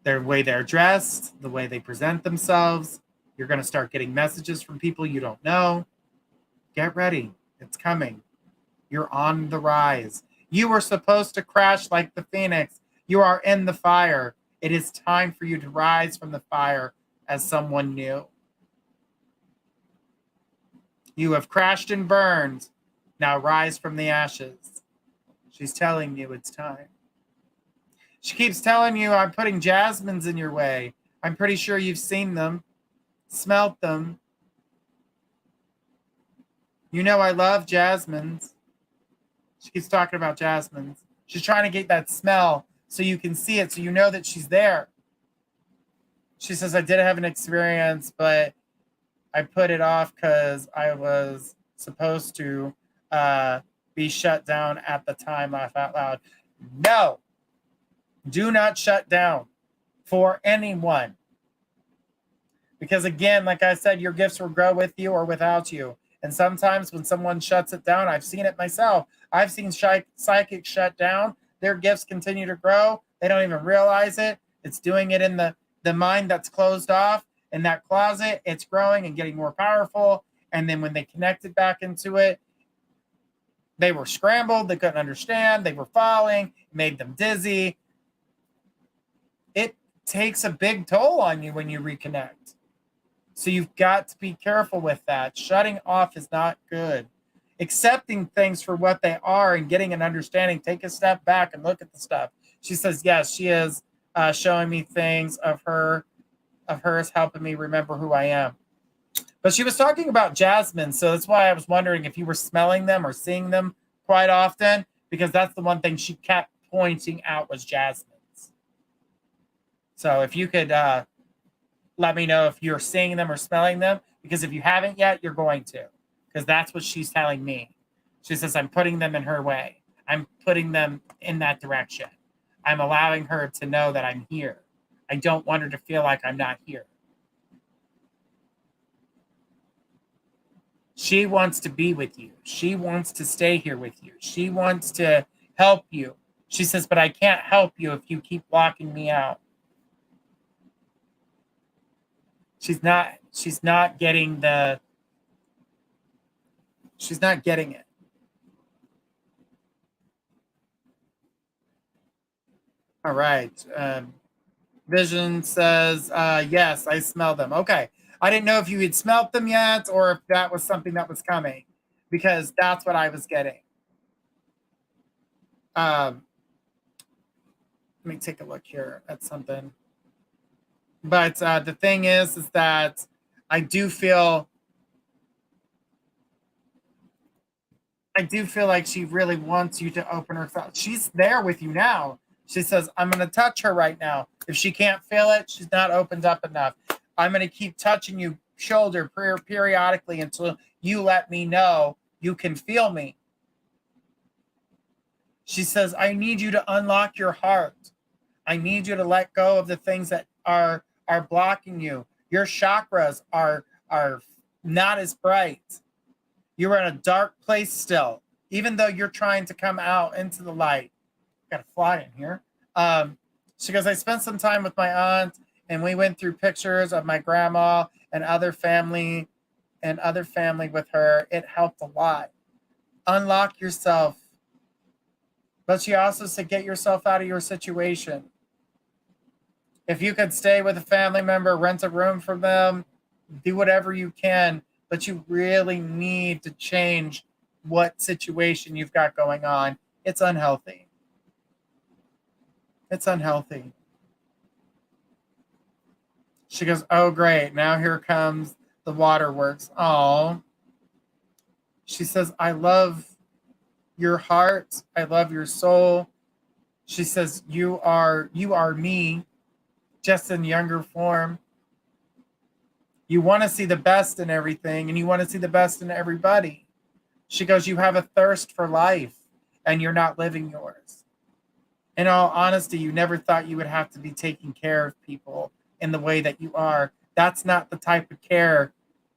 S1: The way they're dressed, the way they present themselves. You're going to start getting messages from people you don't know. Get ready. It's coming. You're on the rise. You were supposed to crash like the phoenix. You are in the fire. It is time for you to rise from the fire as someone new. You have crashed and burned. Now rise from the ashes. She's telling you it's time. She keeps telling you, I'm putting jasmines in your way. I'm pretty sure you've seen them, smelt them. You know I love jasmines. She keeps talking about jasmines. She's trying to get that smell so you can see it, so you know that she's there. She says, I did have an experience, but I put it off because I was supposed to be shut down at the time. Laugh out loud. No, do not shut down for anyone. Because again, like I said, your gifts will grow with you or without you. And sometimes when someone shuts it down, I've seen it myself. I've seen psychics shut down. Their gifts continue to grow. They don't even realize it. It's doing it in the mind that's closed off. In that closet, it's growing and getting more powerful. And then when they connected back into it, they were scrambled. They couldn't understand. They were falling. It made them dizzy. It takes a big toll on you when you reconnect. So you've got to be careful with that. Shutting off is not good. Accepting things for what they are and getting an understanding. Take a step back and look at the stuff. She says, yes, she is showing me things of hers helping me remember who I am. But she was talking about jasmine. So that's why I was wondering if you were smelling them or seeing them quite often, because that's the one thing she kept pointing out was jasmines. So if you could let me know if you're seeing them or smelling them, because if you haven't yet, you're going to, because that's what she's telling me. She says, I'm putting them in her way. I'm putting them in that direction. I'm allowing her to know that I'm here. I don't want her to feel like I'm not here. She wants to be with you. She wants to stay here with you. She wants to help you. She says, but I can't help you if you keep blocking me out. She's not getting it. All right. Vision says, yes, I smell them. Okay. I didn't know if you had smelt them yet or if that was something that was coming, because that's what I was getting. Let me take a look here at something. But the thing is that I do feel like she really wants you to open herself. She's there with you now. She says, I'm going to touch her right now. If she can't feel it, she's not opened up enough. I'm going to keep touching you shoulder periodically until you let me know you can feel me. She says, I need you to unlock your heart. I need you to let go of the things that are blocking you. Your chakras are not as bright. You're in a dark place still, even though you're trying to come out into the light. Got a fly in here. She goes, I spent some time with my aunt and we went through pictures of my grandma and other family with her. It helped a lot. Unlock yourself. But she also said, get yourself out of your situation. If you could stay with a family member, rent a room for them, do whatever you can, but you really need to change what situation you've got going on. It's unhealthy. It's unhealthy. She goes, oh, great. Now here comes the waterworks. Oh. She says, I love your heart. I love your soul. She says, you are me, just in younger form. You want to see the best in everything, and you want to see the best in everybody. She goes, you have a thirst for life, and you're not living yours. In all honesty, you never thought you would have to be taking care of people in the way that you are. That's not the type of care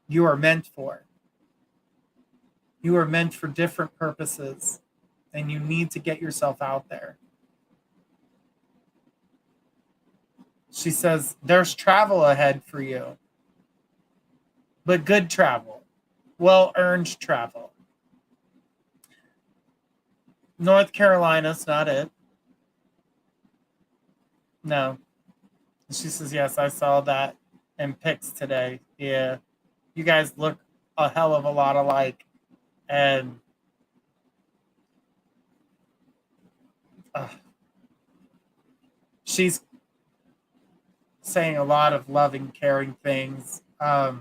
S1: you are meant for. You are meant for different purposes, and you need to get yourself out there. She says, there's travel ahead for you, but good travel, well-earned travel. North Carolina's not it. No. She says, yes, I saw that in pics today. Yeah. You guys look a hell of a lot alike. And she's saying a lot of loving, caring things. I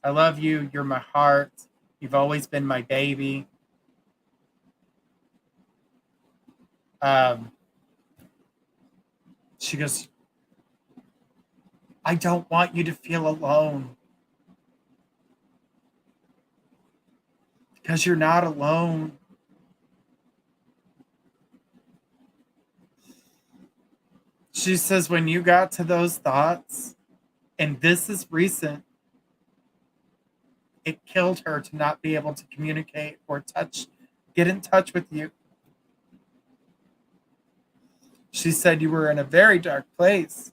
S1: love you. You're my heart. You've always been my baby. She goes, I don't want you to feel alone. Because you're not alone. She says, when you got to those thoughts, and this is recent, it killed her to not be able to communicate or get in touch with you. She said you were in a very dark place.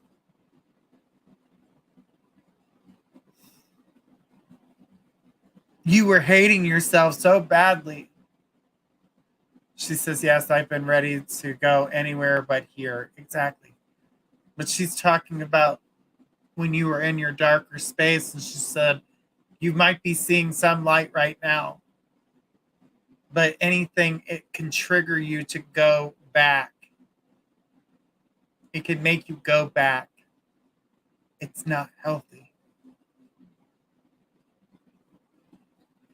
S1: You were hating yourself so badly. She says, yes, I've been ready to go anywhere but here. Exactly. But she's talking about when you were in your darker space, and she said, you might be seeing some light right now, but anything, it can trigger you to go back. It can make you go back. It's not healthy.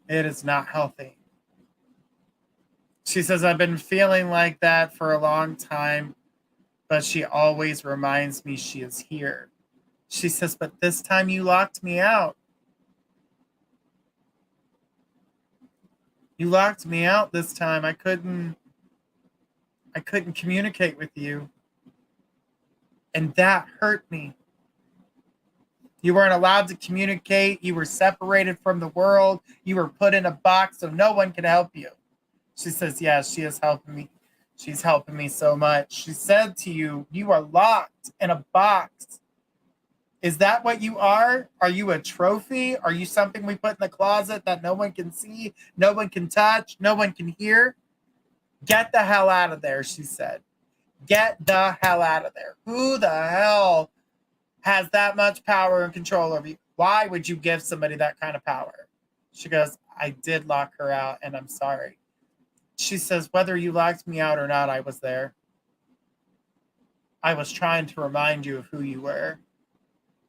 S1: It is not healthy. She says, I've been feeling like that for a long time, but she always reminds me she is here. She says, but this time you locked me out. You locked me out this time. I couldn't communicate with you. And that hurt me. You weren't allowed to communicate. You were separated from the world. You were put in a box so no one could help you. She says, yeah, she is helping me. She's helping me so much. She said to you, you are locked in a box. Is that what you are? Are you a trophy? Are you something we put in the closet that no one can see, no one can touch, no one can hear? Get the hell out of there, she said. Get the hell out of there. Who the hell has that much power and control over you? Why would you give somebody that kind of power? She goes, I did lock her out, and I'm sorry. She says, whether you locked me out or not, I was there. I was trying to remind you of who you were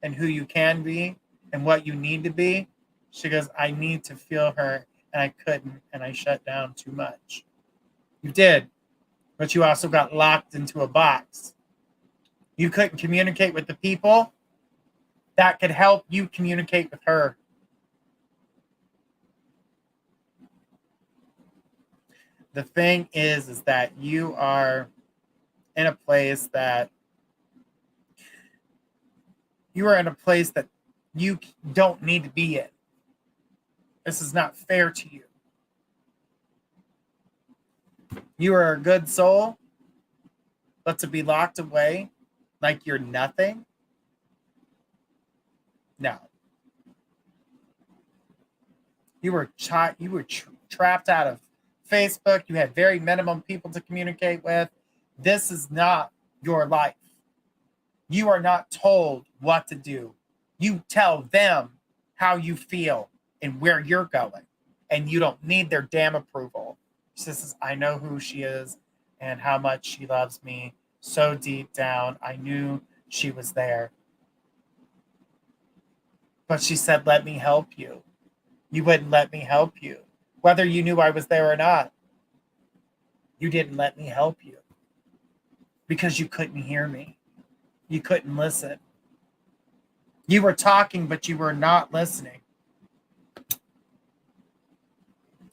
S1: and who you can be and what you need to be. She goes, I need to feel her, and I couldn't, and I shut down too much. You did, but you also got locked into a box. You couldn't communicate with the people that could help you communicate with her. The thing is that you are in a place that you don't need to be in. This is not fair to you. You are a good soul, but to be locked away like you're nothing? No. You were trapped out of Facebook. You had very minimum people to communicate with. This is not your life. You are not told what to do. You tell them how you feel and where you're going, and you don't need their damn approval. She says, I know who she is and how much she loves me. So deep down, I knew she was there. But she said, let me help you. You wouldn't let me help you. Whether you knew I was there or not, you didn't let me help you because you couldn't hear me. You couldn't listen. You were talking, but you were not listening.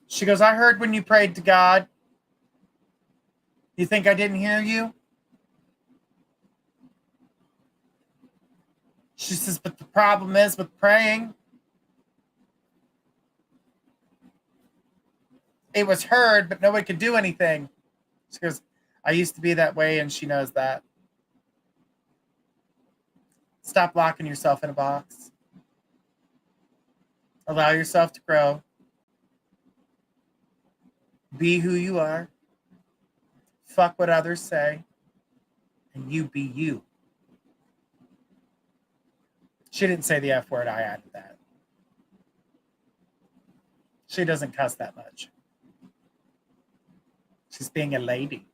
S1: She goes, I heard when you prayed to God. You think I didn't hear you? She says, but the problem is with praying, it was heard, but nobody could do anything. She goes, I used to be that way, and she knows that. Stop locking yourself in a box. Allow yourself to grow. Be who you are. Fuck what others say. And you be you. She didn't say the F word. I added that. She doesn't cuss that much. She's being a lady.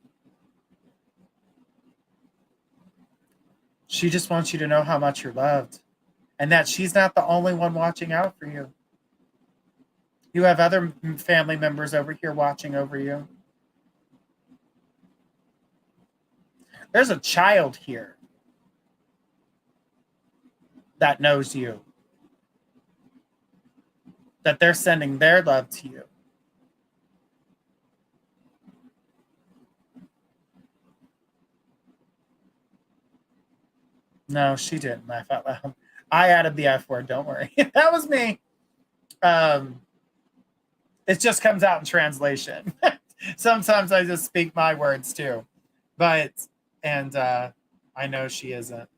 S1: She just wants you to know how much you're loved and that she's not the only one watching out for you. You have other family members over here watching over you. There's a child here that knows you, that they're sending their love to you. No, she didn't laugh out loud. I added the F word, don't worry. That was me. It just comes out in translation. Sometimes I just speak my words too. But and I know she isn't.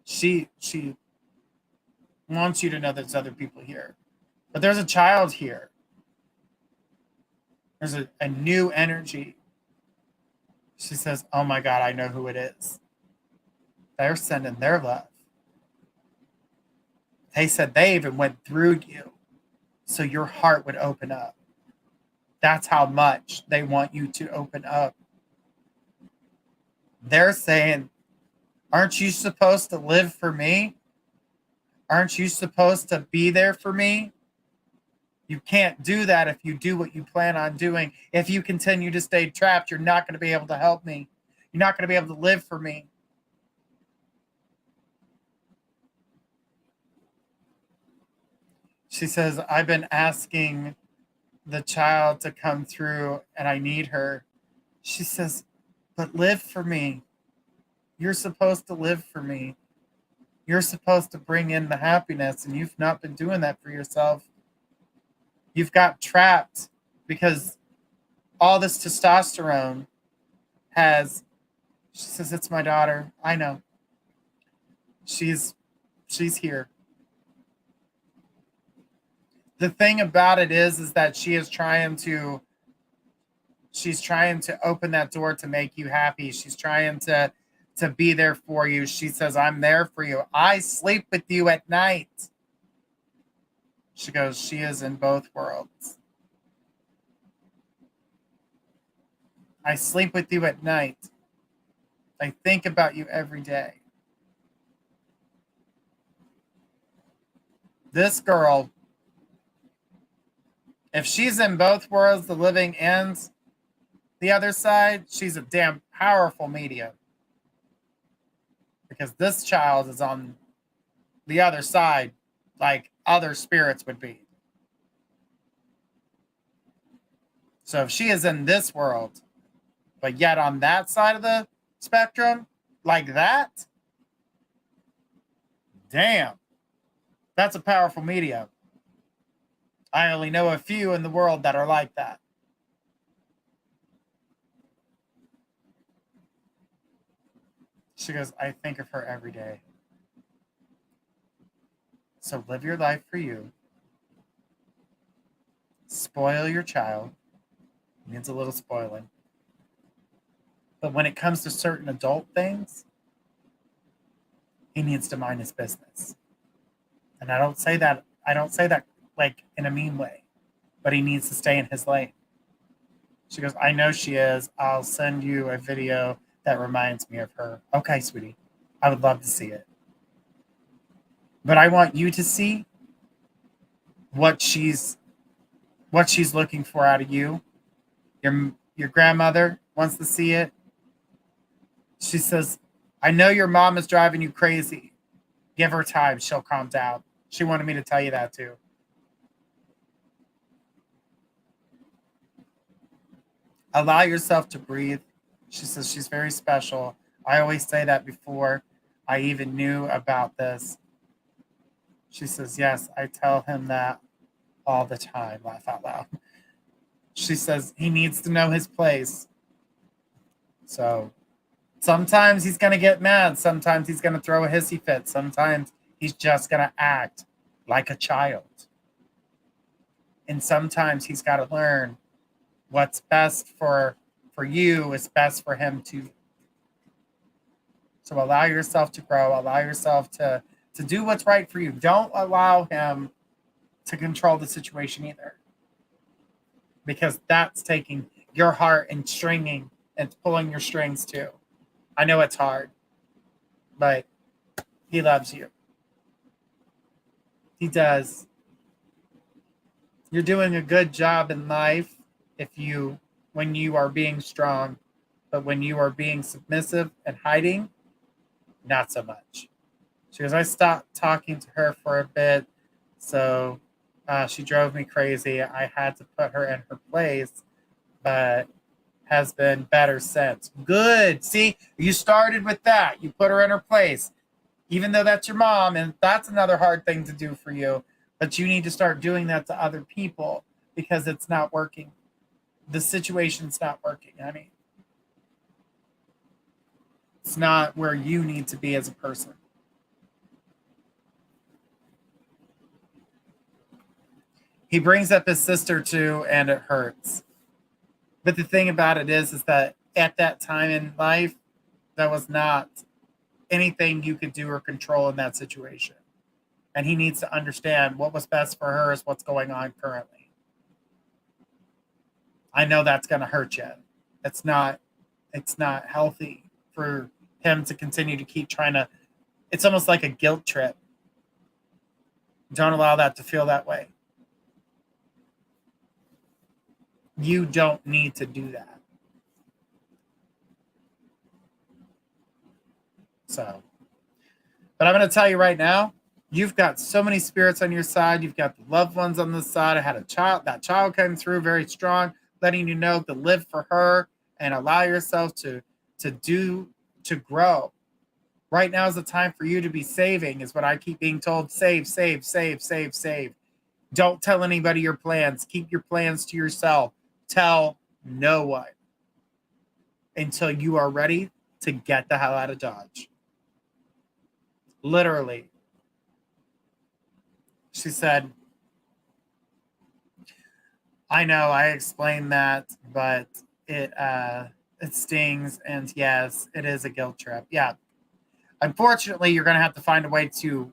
S1: She wants you to know there's other people here. But there's a child here. There's a new energy. She says, oh my God, I know who it is. They're sending their love. They said they even went through you so your heart would open up. That's how much they want you to open up. They're saying, aren't you supposed to live for me? Aren't you supposed to be there for me? You can't do that if you do what you plan on doing. If you continue to stay trapped, you're not going to be able to help me. You're not going to be able to live for me. She says, I've been asking the child to come through and I need her. She says, but live for me. You're supposed to live for me. You're supposed to bring in the happiness, and you've not been doing that for yourself. You've got trapped because all this testosterone has, she says, it's my daughter. I know. She's here. The thing about it is that she's trying to open that door to make you happy. She's trying to be there for you. She says, I'm there for you. I sleep with you at night. She goes, she is in both worlds. I sleep with you at night. I think about you every day. This girl, if she's in both worlds, the living and the other side, she's a damn powerful medium. Because this child is on the other side, like other spirits would be. So if she is in this world, but yet on that side of the spectrum, like that, damn, that's a powerful medium. I only know a few in the world that are like that. She goes, I think of her every day. So live your life for you. Spoil your child. It needs a little spoiling. But when it comes to certain adult things, he needs to mind his business. And I don't say that like in a mean way, but he needs to stay in his lane. She goes, I know she is. I'll send you a video that reminds me of her. Okay, sweetie. I would love to see it. But I want you to see what she's looking for out of you. Your grandmother wants to see it. She says, I know your mom is driving you crazy. Give her time. She'll calm down. She wanted me to tell you that too. Allow yourself to breathe. She says she's very special. I always say that before I even knew about this. She says, yes, I tell him that all the time. Laugh out loud. She says he needs to know his place. So sometimes he's going to get mad. Sometimes he's going to throw a hissy fit. Sometimes he's just going to act like a child. And sometimes he's got to learn what's best for you is best for him too. So allow yourself to grow. Allow yourself to do what's right for you. Don't allow him to control the situation either. Because that's taking your heart and pulling your strings too. I know it's hard, but He loves you. He does. You're doing a good job in life when you are being strong, but when you are being submissive and hiding, not so much. She goes, I stopped talking to her for a bit, so she drove me crazy. I had to put her in her place, but has been better since. Good. See, you started with that. You put her in her place, even though that's your mom, and that's another hard thing to do for you. But you need to start doing that to other people because it's not working. The situation's not working, honey. It's not where you need to be as a person. He brings up his sister too, and it hurts. But the thing about it is that at that time in life, that was not anything you could do or control in that situation. And he needs to understand what was best for her is what's going on currently. I know that's going to hurt you. It's not healthy for him to continue to keep trying to. It's almost like a guilt trip. Don't allow that to feel that way. You don't need to do that. So, but I'm going to tell you right now, you've got so many spirits on your side. You've got the loved ones on this side. I had a child. That child came through very strong, letting you know to live for her and allow yourself to grow. Right now is the time for you to be saving, is what I keep being told. Save, save, save, save, save. Don't tell anybody your plans. Keep your plans to yourself. Tell no one until you are ready to get the hell out of Dodge. Literally. She said, I know I explained that, but it stings, and yes, it is a guilt trip. Yeah. Unfortunately, you're going to have to find a way to,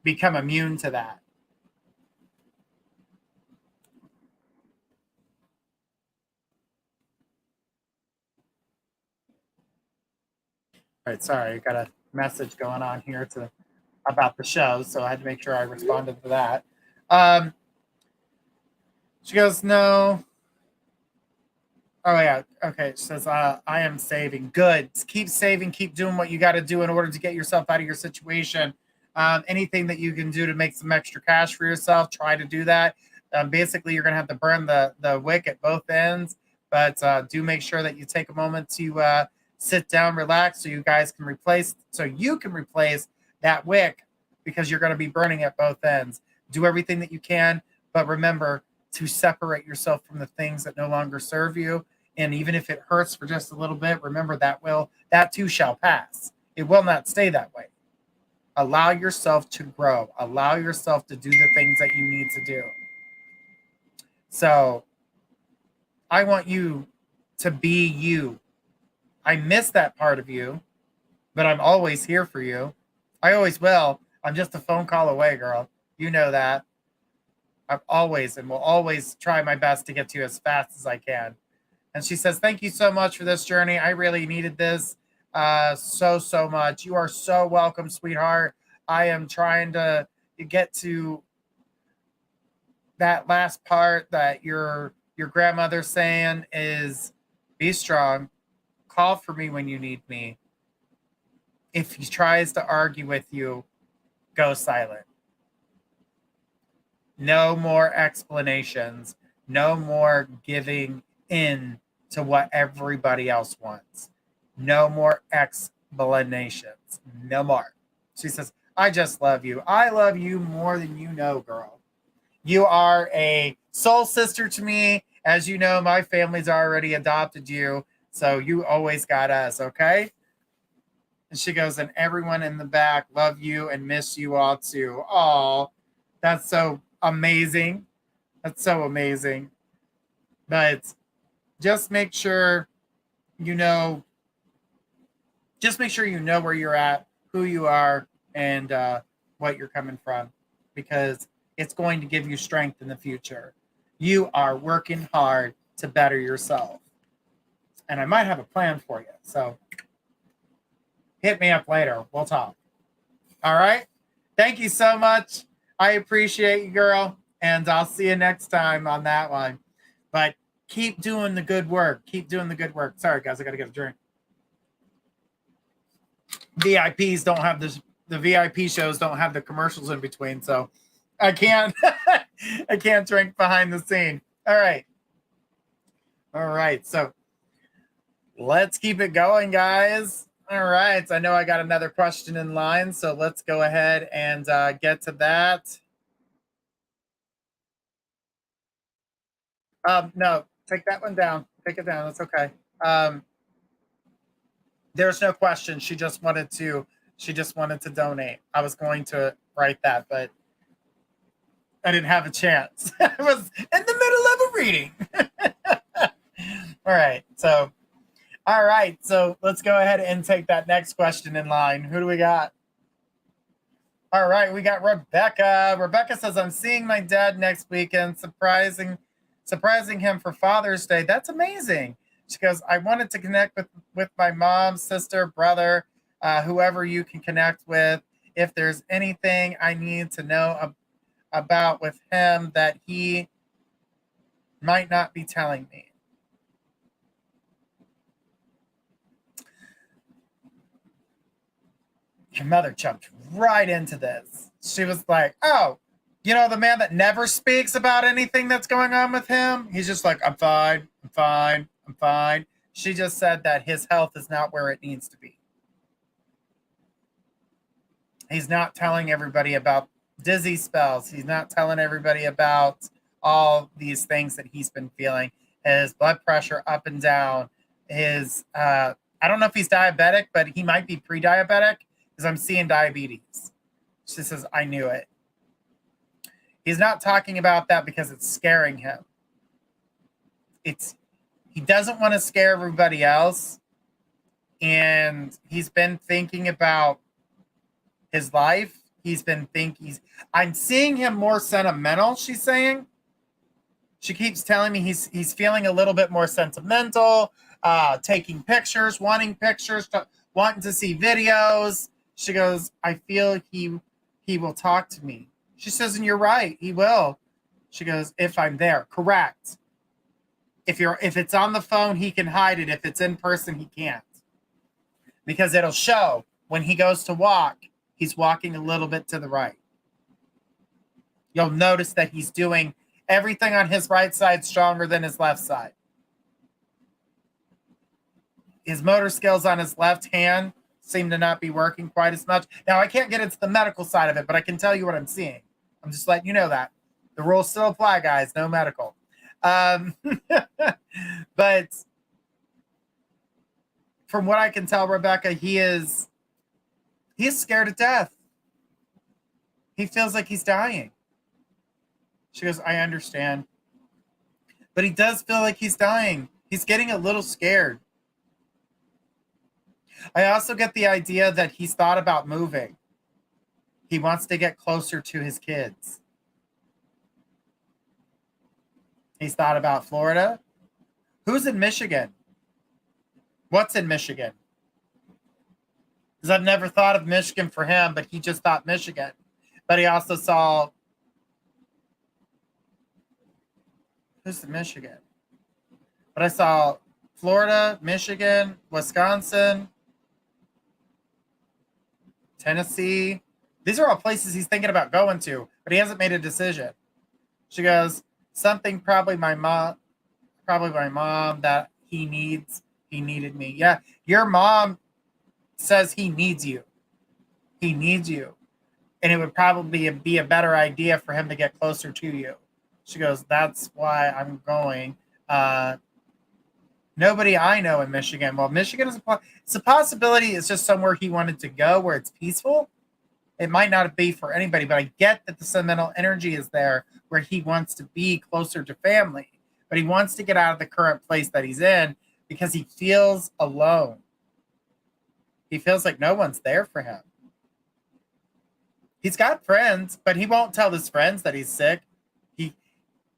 S1: become immune to that. All right, sorry, I got a message going on here about the show, so I had to make sure I responded to that. She goes, no. Oh, yeah. Okay. She says, I am saving. Good. Keep saving. Keep doing what you got to do in order to get yourself out of your situation. Anything that you can do to make some extra cash for yourself, try to do that. Basically, you're going to have to burn the wick at both ends, but do make sure that you take a moment to sit down, relax, so you can replace that wick, because you're going to be burning at both ends. Do everything that you can, but remember to separate yourself from the things that no longer serve you. And even if it hurts for just a little bit, remember that too shall pass. It will not stay that way. Allow yourself to grow. Allow yourself to do the things that you need to do. So I want you to be you. I miss that part of you, but I'm always here for you. I always will. I'm just a phone call away, girl. You know that. I've always and will always try my best to get to you as fast as I can. And she says, thank you so much for this journey. I really needed this so much. You are so welcome, sweetheart. I am trying to get to that last part that your grandmother's saying is, be strong. Call for me when you need me. If he tries to argue with you, go silent. No more explanations. No more giving in to what everybody else wants. No more explanations. No more. She says, I just love you. I love you more than you know, girl. You are a soul sister to me. As you know, my family's already adopted you. So you always got us, okay? And she goes, and everyone in the back love you and miss you all too. Oh, that's so amazing. That's so amazing. But just make sure you know where you're at, who you are, and what you're coming from, because it's going to give you strength in the future. You are working hard to better yourself. And I might have a plan for you. So hit me up later. We'll talk. All right. Thank you so much. I appreciate you, girl. And I'll see you next time on that one. But keep doing the good work. Keep doing the good work. Sorry, guys. I got to get a drink. VIPs don't have this. The VIP shows don't have the commercials in between. So I can't, I can't drink behind the scene. All right. All right. So let's keep it going, guys. All right. I know I got another question in line, so let's go ahead and get to that. No, take that one down. Take it down. It's okay. There's no question. She just wanted to donate. I was going to write that, but I didn't have a chance. I was in the middle of a reading. All right. So let's go ahead and take that next question in line. Who do we got? All right, we got Rebecca. Rebecca says, I'm seeing my dad next weekend, surprising him for Father's Day. That's amazing. She goes, I wanted to connect with my mom, sister, brother, whoever you can connect with. If there's anything I need to know about with him that he might not be telling me. Your mother jumped right into this. She was like, oh, you know, the man that never speaks about anything that's going on with him. He's just like, I'm fine. I'm fine. I'm fine. She just said that his health is not where it needs to be. He's not telling everybody about dizzy spells. He's not telling everybody about all these things that he's been feeling. His blood pressure up and down. His, I don't know if he's diabetic, but he might be pre-diabetic because I'm seeing diabetes. She says, I knew it. He's not talking about that because it's scaring him. He doesn't want to scare everybody else. And he's been thinking about his life. I'm seeing him more sentimental, she's saying. She keeps telling me he's feeling a little bit more sentimental, taking pictures, wanting pictures, wanting to see videos. She goes, I feel he will talk to me. She says, and you're right, he will. She goes, if I'm there. Correct. If it's on the phone, he can hide it. If it's in person, he can't. Because it'll show when he goes to walk, he's walking a little bit to the right. You'll notice that he's doing everything on his right side stronger than his left side. His motor skills on his left hand seem to not be working quite as much. Now, I can't get into the medical side of it, but I can tell you what I'm seeing. I'm just letting you know that. The rules still apply, guys. No medical. But from what I can tell, Rebecca, he is scared to death. He feels like he's dying. She goes, I understand. But he does feel like he's dying. He's getting a little scared. I also get the idea that he's thought about moving. He wants to get closer to his kids. He's thought about Florida. Who's in Michigan? What's in Michigan? Because I've never thought of Michigan for him, but he just thought Michigan. But he also saw... Who's in Michigan? But I saw Florida, Michigan, Wisconsin, Tennessee. These are all places he's thinking about going to, but he hasn't made a decision. She goes, something probably my mom that he needed me. Yeah, your mom says he needs you. He needs you. And it would probably be a better idea for him to get closer to you. She goes, that's why I'm going. Nobody I know in Michigan. Well, Michigan it's a possibility. It's just somewhere he wanted to go where it's peaceful. It might not be for anybody, but I get that the sentimental energy is there where he wants to be closer to family. But he wants to get out of the current place that he's in because he feels alone. He feels like no one's there for him. He's got friends, but he won't tell his friends that he's sick.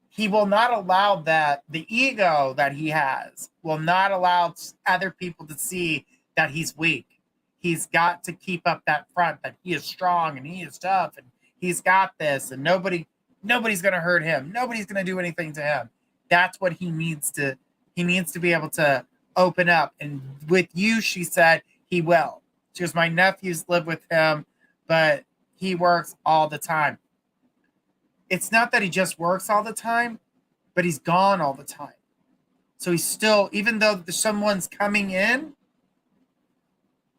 S1: He will not allow that. The ego that he has will not allow other people to see that he's weak. he's got to keep up that front that he is strong and he is tough and he's got this and nobody's going to hurt him. Nobody's going to do anything to him. That's what he needs to be able to open up. And with you, she said, he will. She goes, my nephews live with him, but he works all the time. It's not that he just works all the time, but he's gone all the time. So he's still, even though someone's coming in,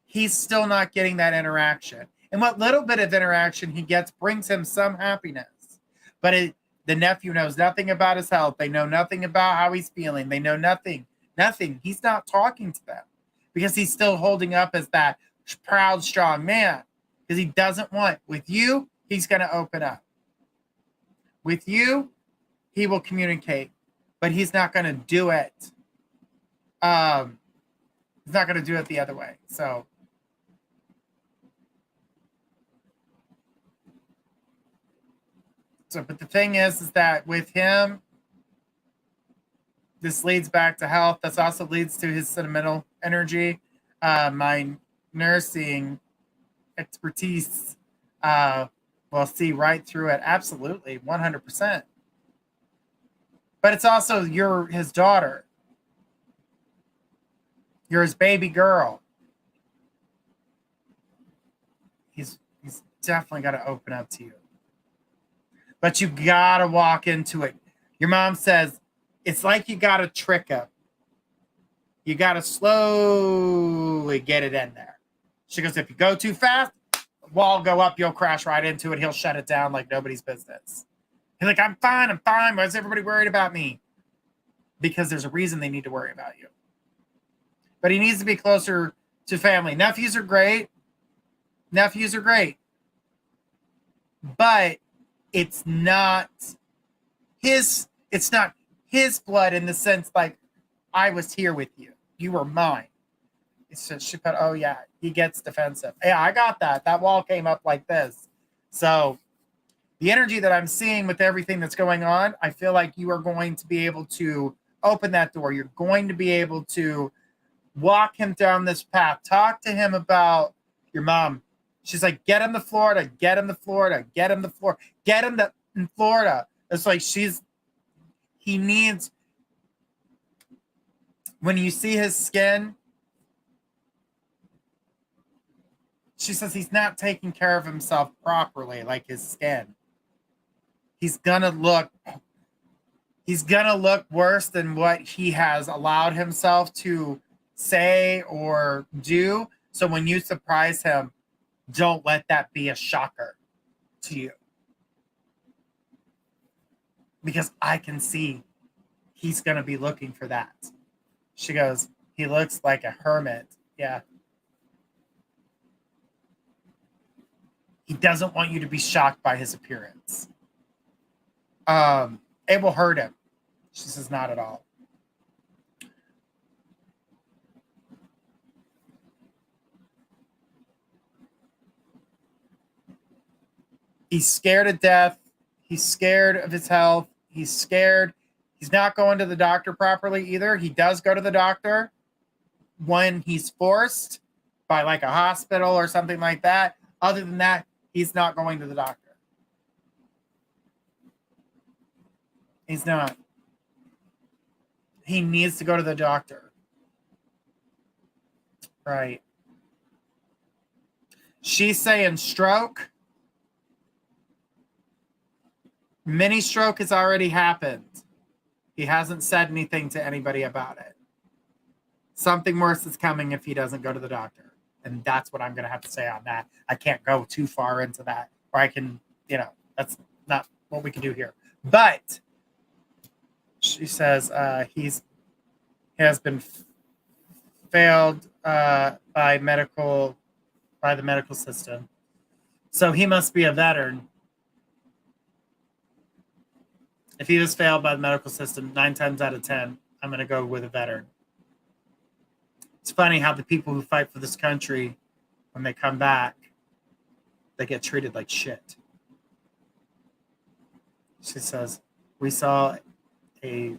S1: he's still not getting that interaction. And what little bit of interaction he gets brings him some happiness. But the nephew knows nothing about his health. They know nothing about how he's feeling. They know nothing. He's not talking to them because he's still holding up as that proud, strong man because he doesn't want. With you, he's going to open up. With you, he will communicate, but he's not going to do it. He's not going to do it the other way. So but the thing is that with him, this leads back to health. This also leads to his sentimental energy. My nursing expertise will see right through it. Absolutely, 100%. But it's also you're his daughter. You're his baby girl. He's definitely got to open up to you. But you got to walk into it. Your mom says, it's like you got to trick him. You got to slowly get it in there. She goes, if you go too fast, the wall go up, you'll crash right into it. He'll shut it down like nobody's business. He's like, I'm fine. Why is everybody worried about me? Because there's a reason they need to worry about you. But he needs to be closer to family. Nephews are great. But it's not his blood in the sense like I was here with you. You were mine. It's just she put, oh yeah, he gets defensive. Yeah, I got that. That wall came up like this. So the energy that I'm seeing with everything that's going on, I feel like you are going to be able to open that door. You're going to be able to walk him down this path. Talk to him about your mom. She's like, get him to Florida, get him to Florida, get him to Florida, get him to in Florida. It's like he needs, when you see his skin, she says he's not taking care of himself properly, like his skin. He's gonna look worse than what he has allowed himself to say or do. So when you surprise him, don't let that be a shocker to you. Because I can see he's going to be looking for that. She goes, he looks like a hermit. Yeah. He doesn't want you to be shocked by his appearance. It will hurt him. She says, not at all. He's scared of death. He's scared of his health. He's scared. He's not going to the doctor properly either. He does go to the doctor when he's forced by like a hospital or something like that. Other than that, he's not going to the doctor. He's not. He needs to go to the doctor. Right. She's saying stroke. Mini stroke has already happened. He hasn't said anything to anybody about it. Something worse is coming if he doesn't go to the doctor. And that's what I'm going to have to say on that. I can't go too far into that. Or I can, that's not what we can do here. But she says he has been failed by the medical system. So he must be a veteran. If he was failed by the medical system, 9 times out of 10, I'm going to go with a veteran. It's funny how the people who fight for this country, when they come back, they get treated like shit. She says, we saw a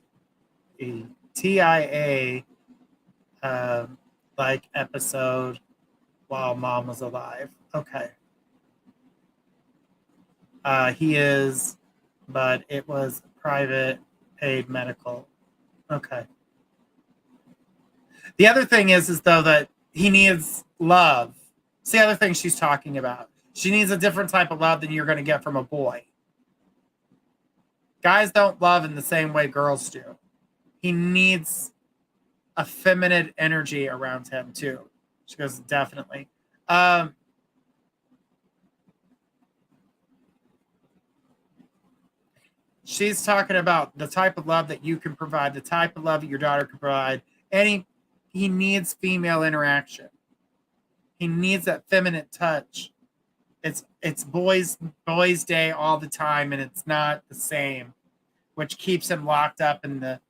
S1: TIA like episode while mom was alive. Okay. He is, but it was private paid medical. Okay. The other thing is though that he needs love. It's the other thing she's talking about. She needs a different type of love than you're going to get from a boy. Guys don't love in the same way girls do. He needs a feminine energy around him too. She goes, definitely. She's talking about the type of love that you can provide, the type of love that your daughter can provide. And he needs female interaction. He needs that feminine touch. It's boys day all the time, and it's not the same, which keeps him locked up in the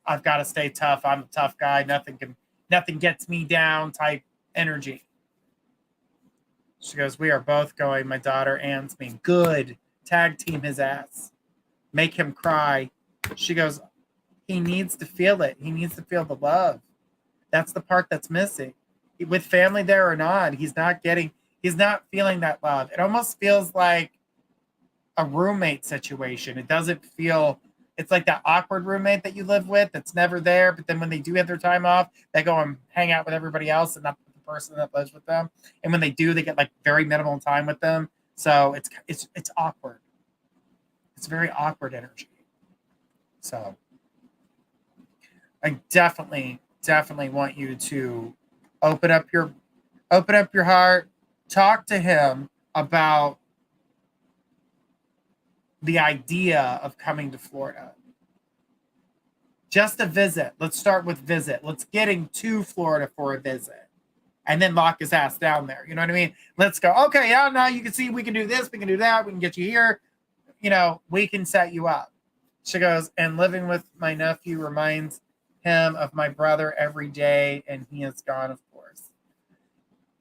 S1: I've got to stay tough. I'm a tough guy. Nothing gets me down type energy. She goes, we are both going. My daughter and me. Good. Tag team his ass. Make him cry. She goes, he needs to feel it. He needs to feel the love. That's the part that's missing. With family there or not, he's not feeling that love. It almost feels like a roommate situation. It doesn't feel, it's like that awkward roommate that you live with that's never there, but then when they do have their time off, they go and hang out with everybody else and not the person that lives with them. And when they do, they get like very minimal time with them. So it's awkward. It's very awkward energy. So I definitely want you to open up your heart, talk to him about the idea of coming to Florida. Just a visit. Let's start with visit. Let's get him to Florida for a visit. And then lock his ass down there. You know what I mean? Let's go, okay, yeah, now you can see we can do this, we can do that, we can get you here. You know, we can set you up. She goes, and living with my nephew reminds him of my brother every day, and he is gone, of course.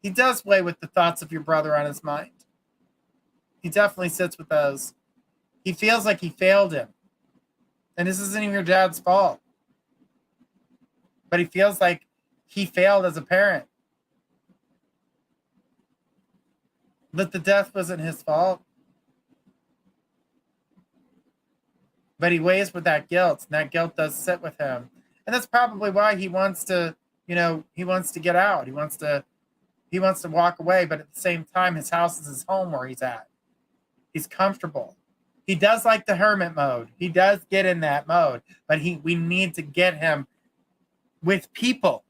S1: He does weigh with the thoughts of your brother on his mind. He definitely sits with those. He feels like he failed him. And this isn't even your dad's fault. But he feels like he failed as a parent. But the death wasn't his fault. But he weighs with that guilt, and that guilt does sit with him. And that's probably why he wants to, he wants to get out. He wants to walk away, but at the same time, his house is his home where he's at. He's comfortable. He does like the hermit mode. He does get in that mode, but we need to get him with people.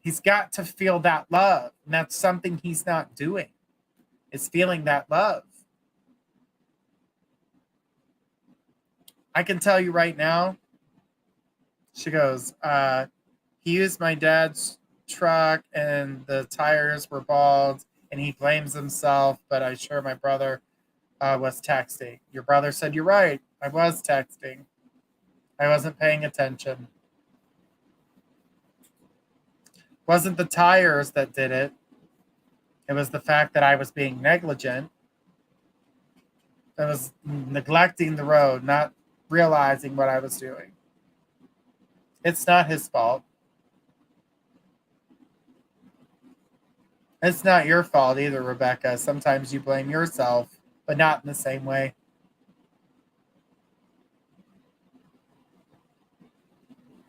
S1: He's got to feel that love, and that's something he's not doing, is feeling that love. I can tell you right now, she goes, he used my dad's truck and the tires were bald and he blames himself, but I'm sure my brother was texting. Your brother said, you're right. I was texting. I wasn't paying attention. Wasn't the tires that did it. It was the fact that I was being negligent. I was neglecting the road, not realizing what I was doing. It's not his fault. It's not your fault either, Rebecca. Sometimes you blame yourself, but not in the same way.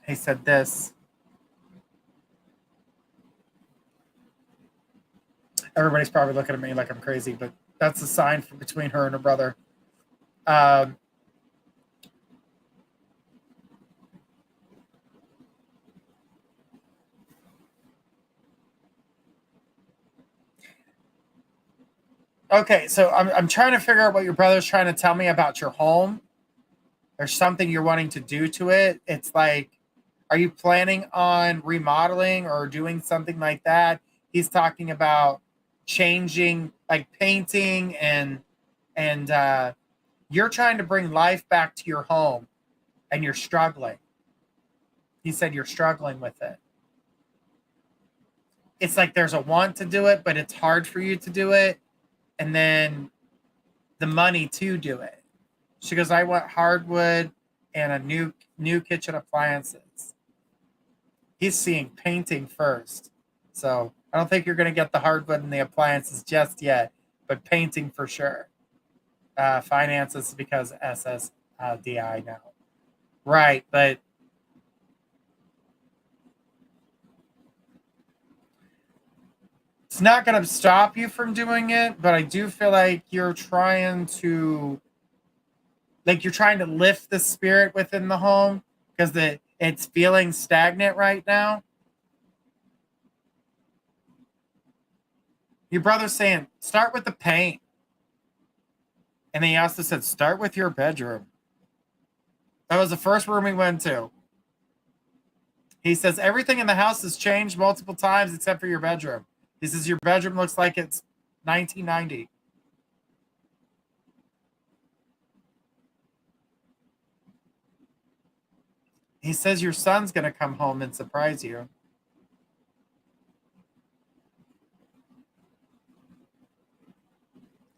S1: He said this. Everybody's probably looking at me like I'm crazy, but that's a sign between her and her brother. Okay, so I'm trying to figure out what your brother's trying to tell me about your home. There's something you're wanting to do to it. It's like, are you planning on remodeling or doing something like that? He's talking about changing, like painting, and you're trying to bring life back to your home, and you're struggling. He said you're struggling with it. It's like there's a want to do it, but it's hard for you to do it. And then the money to do it. She goes, I want hardwood and a new kitchen appliances. He's seeing painting first. So I don't think you're going to get the hardwood and the appliances just yet, but painting for sure. Finances because SSDI now. Right, but it's not going to stop you from doing it, but I do feel like you're trying to lift the spirit within the home because it's feeling stagnant right now. Your brother's saying, start with the paint. And then he also said, start with your bedroom. That was the first room we went to. He says, everything in the house has changed multiple times except for your bedroom. He says, your bedroom looks like it's 1990. He says, your son's going to come home and surprise you.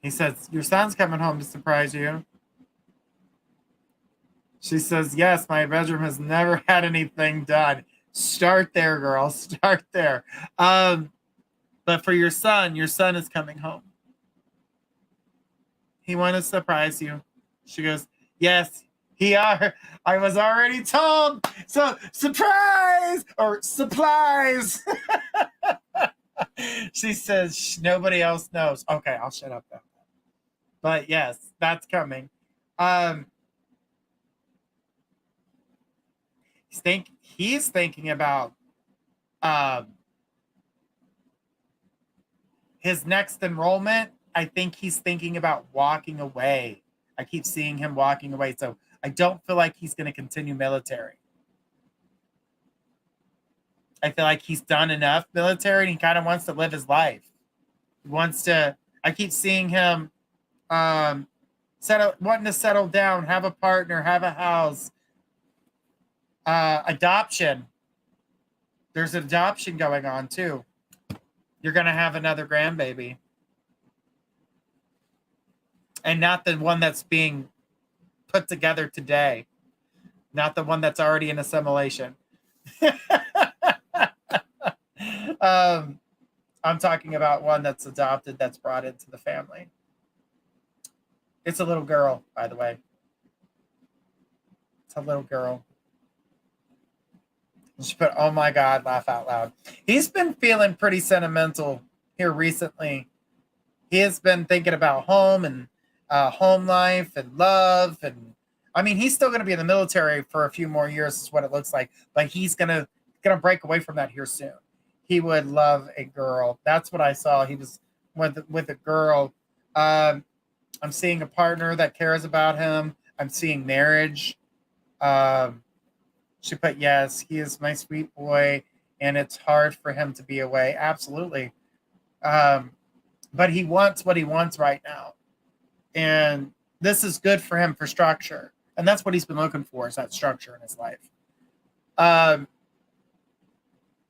S1: He says, your son's coming home to surprise you. She says, yes, my bedroom has never had anything done. Start there, girl. Start there. But for your son is coming home. He wanted to surprise you. She goes, yes, I was already told. So surprise or supplies. She says nobody else knows. Okay, I'll shut up then. But yes, that's coming. He's thinking about his next enrollment. I think he's thinking about walking away. I keep seeing him walking away. So I don't feel like he's going to continue military. I feel like he's done enough military and he kind of wants to live his life. He wants to, I keep seeing him wanting to settle down, have a partner, have a house, adoption. There's adoption going on too. You're going to have another grandbaby. And not the one that's being put together today. Not the one that's already in assimilation. I'm talking about one that's adopted, that's brought into the family. It's a little girl, by the way. It's a little girl. She put, oh my God, laugh out loud. He's been feeling pretty sentimental here recently. He has been thinking about home and home life and love. And I mean, he's still going to be in the military for a few more years is what it looks like. But he's going to break away from that here soon. He would love a girl. That's what I saw. He was with a girl. I'm seeing a partner that cares about him. I'm seeing marriage. She put, yes, he is my sweet boy, and it's hard for him to be away. Absolutely. But he wants what he wants right now. And this is good for him for structure. And that's what he's been looking for, is that structure in his life.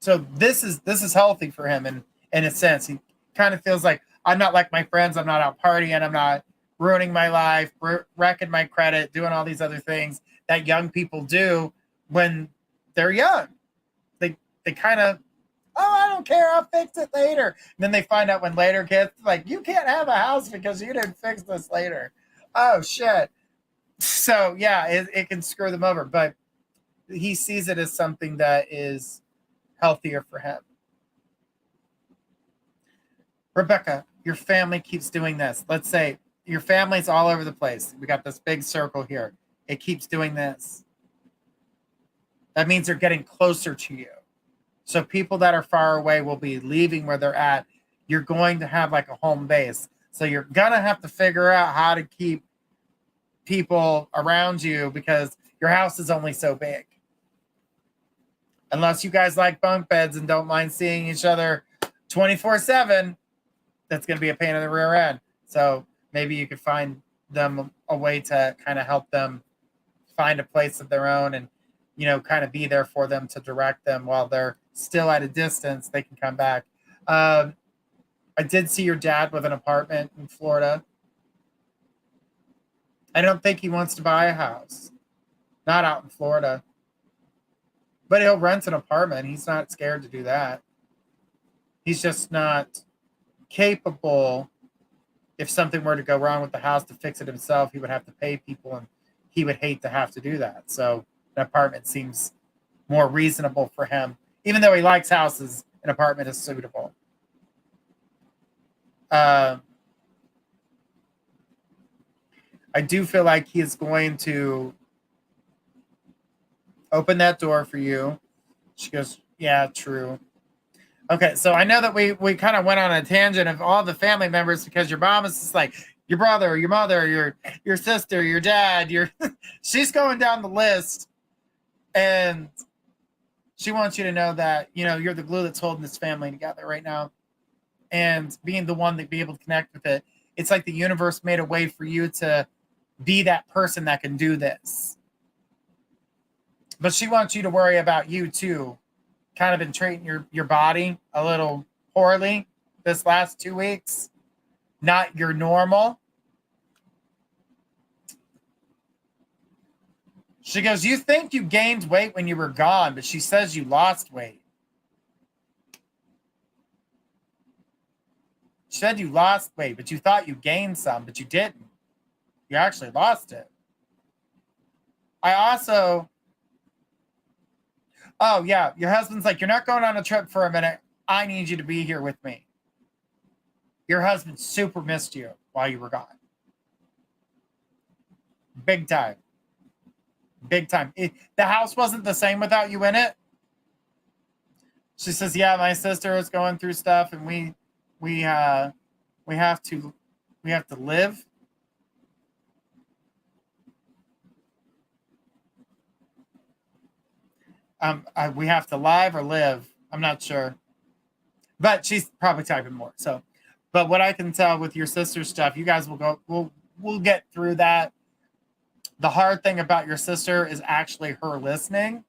S1: So this is healthy for him in a sense. He kind of feels like, I'm not like my friends. I'm not out partying. I'm not ruining my life, wrecking my credit, doing all these other things that young people do when they're young. They kind of, oh, I don't care, I'll fix it later. And then they find out when later gets like, you can't have a house because you didn't fix this later. Oh, shit. So, yeah, it can screw them over. But he sees it as something that is healthier for him. Rebecca, your family keeps doing this. Let's say your family's all over the place. We got this big circle here. It keeps doing this. That means they're getting closer to you. So people that are far away will be leaving where they're at. You're going to have like a home base. So you're going to have to figure out how to keep people around you because your house is only so big. Unless you guys like bunk beds and don't mind seeing each other 24/7, that's going to be a pain in the rear end. So maybe you could find them a way to kind of help them find a place of their own and, kind of be there for them to direct them while they're still at a distance. They can come back. I did see your dad with an apartment in Florida. I don't think he wants to buy a house. Not out in Florida. But he'll rent an apartment. He's not scared to do that. He's just not capable. If something were to go wrong with the house, to fix it himself, he would have to pay people, and he would hate to have to do that. So an apartment seems more reasonable for him. Even though he likes houses, an apartment is suitable. I do feel like he is going to open that door for you. She goes, yeah, true. Okay, so I know that we kind of went on a tangent of all the family members, because your mom is just like your brother, your mother, your sister, your dad, she's going down the list, and she wants you to know that, you're the glue that's holding this family together right now. And being the one that be able to connect with it, it's like the universe made a way for you to be that person that can do this. But she wants you to worry about you too. Kind of been treating your body a little poorly this last 2 weeks. Not your normal. She goes, you think you gained weight when you were gone, but she says you lost weight. She said you lost weight, but you thought you gained some, but you didn't. You actually lost it. Oh, yeah, your husband's like, you're not going on a trip for a minute. I need you to be here with me. Your husband super missed you while you were gone. Big time. Big time. The house wasn't the same without you in it. She says, yeah, my sister is going through stuff, and we have to live. We have to live or live. I'm not sure. But she's probably typing more. So, but what I can tell with your sister's stuff, you guys we'll get through that. The hard thing about your sister is actually her listening.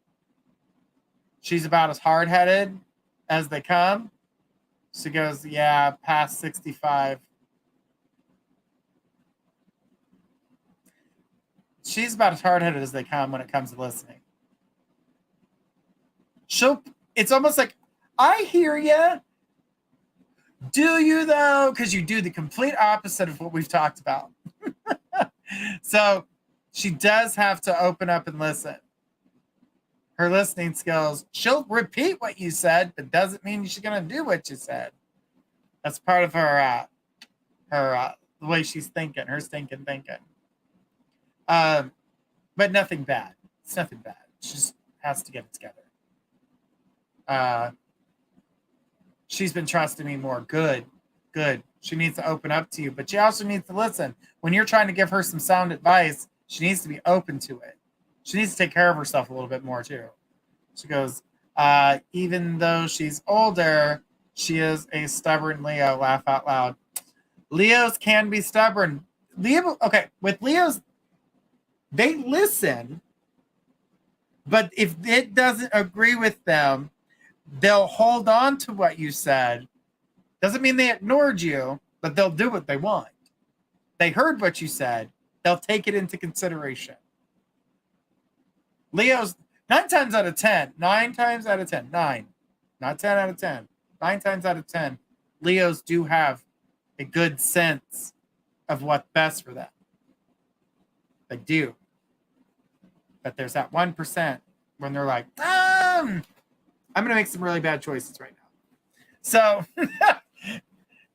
S1: She's about as hard-headed as they come. She goes, yeah, past 65. She's about as hard-headed as they come when it comes to listening. It's almost like, I hear you. Do you though? Because you do the complete opposite of what we've talked about. So she does have to open up and listen. Her listening skills, she'll repeat what you said, but doesn't mean she's going to do what you said. That's part of her the way she's thinking, her stinking thinking. But nothing bad. It's nothing bad. She just has to get it together. She's been trusting me more. Good. She needs to open up to you, but she also needs to listen. When you're trying to give her some sound advice, she needs to be open to it. She needs to take care of herself a little bit more too. She goes, even though she's older, she is a stubborn Leo. Laugh out loud. Leos can be stubborn. With Leos, they listen, but if it doesn't agree with them, they'll hold on to what you said. Doesn't mean they ignored you, but they'll do what they want. They heard what you said. They'll take it into consideration. Leos, 9 times out of 10, not 10 out of 10, 9 times out of 10, Leos do have a good sense of what's best for them. They do. But there's that 1% when they're like, I'm going to make some really bad choices right now. So,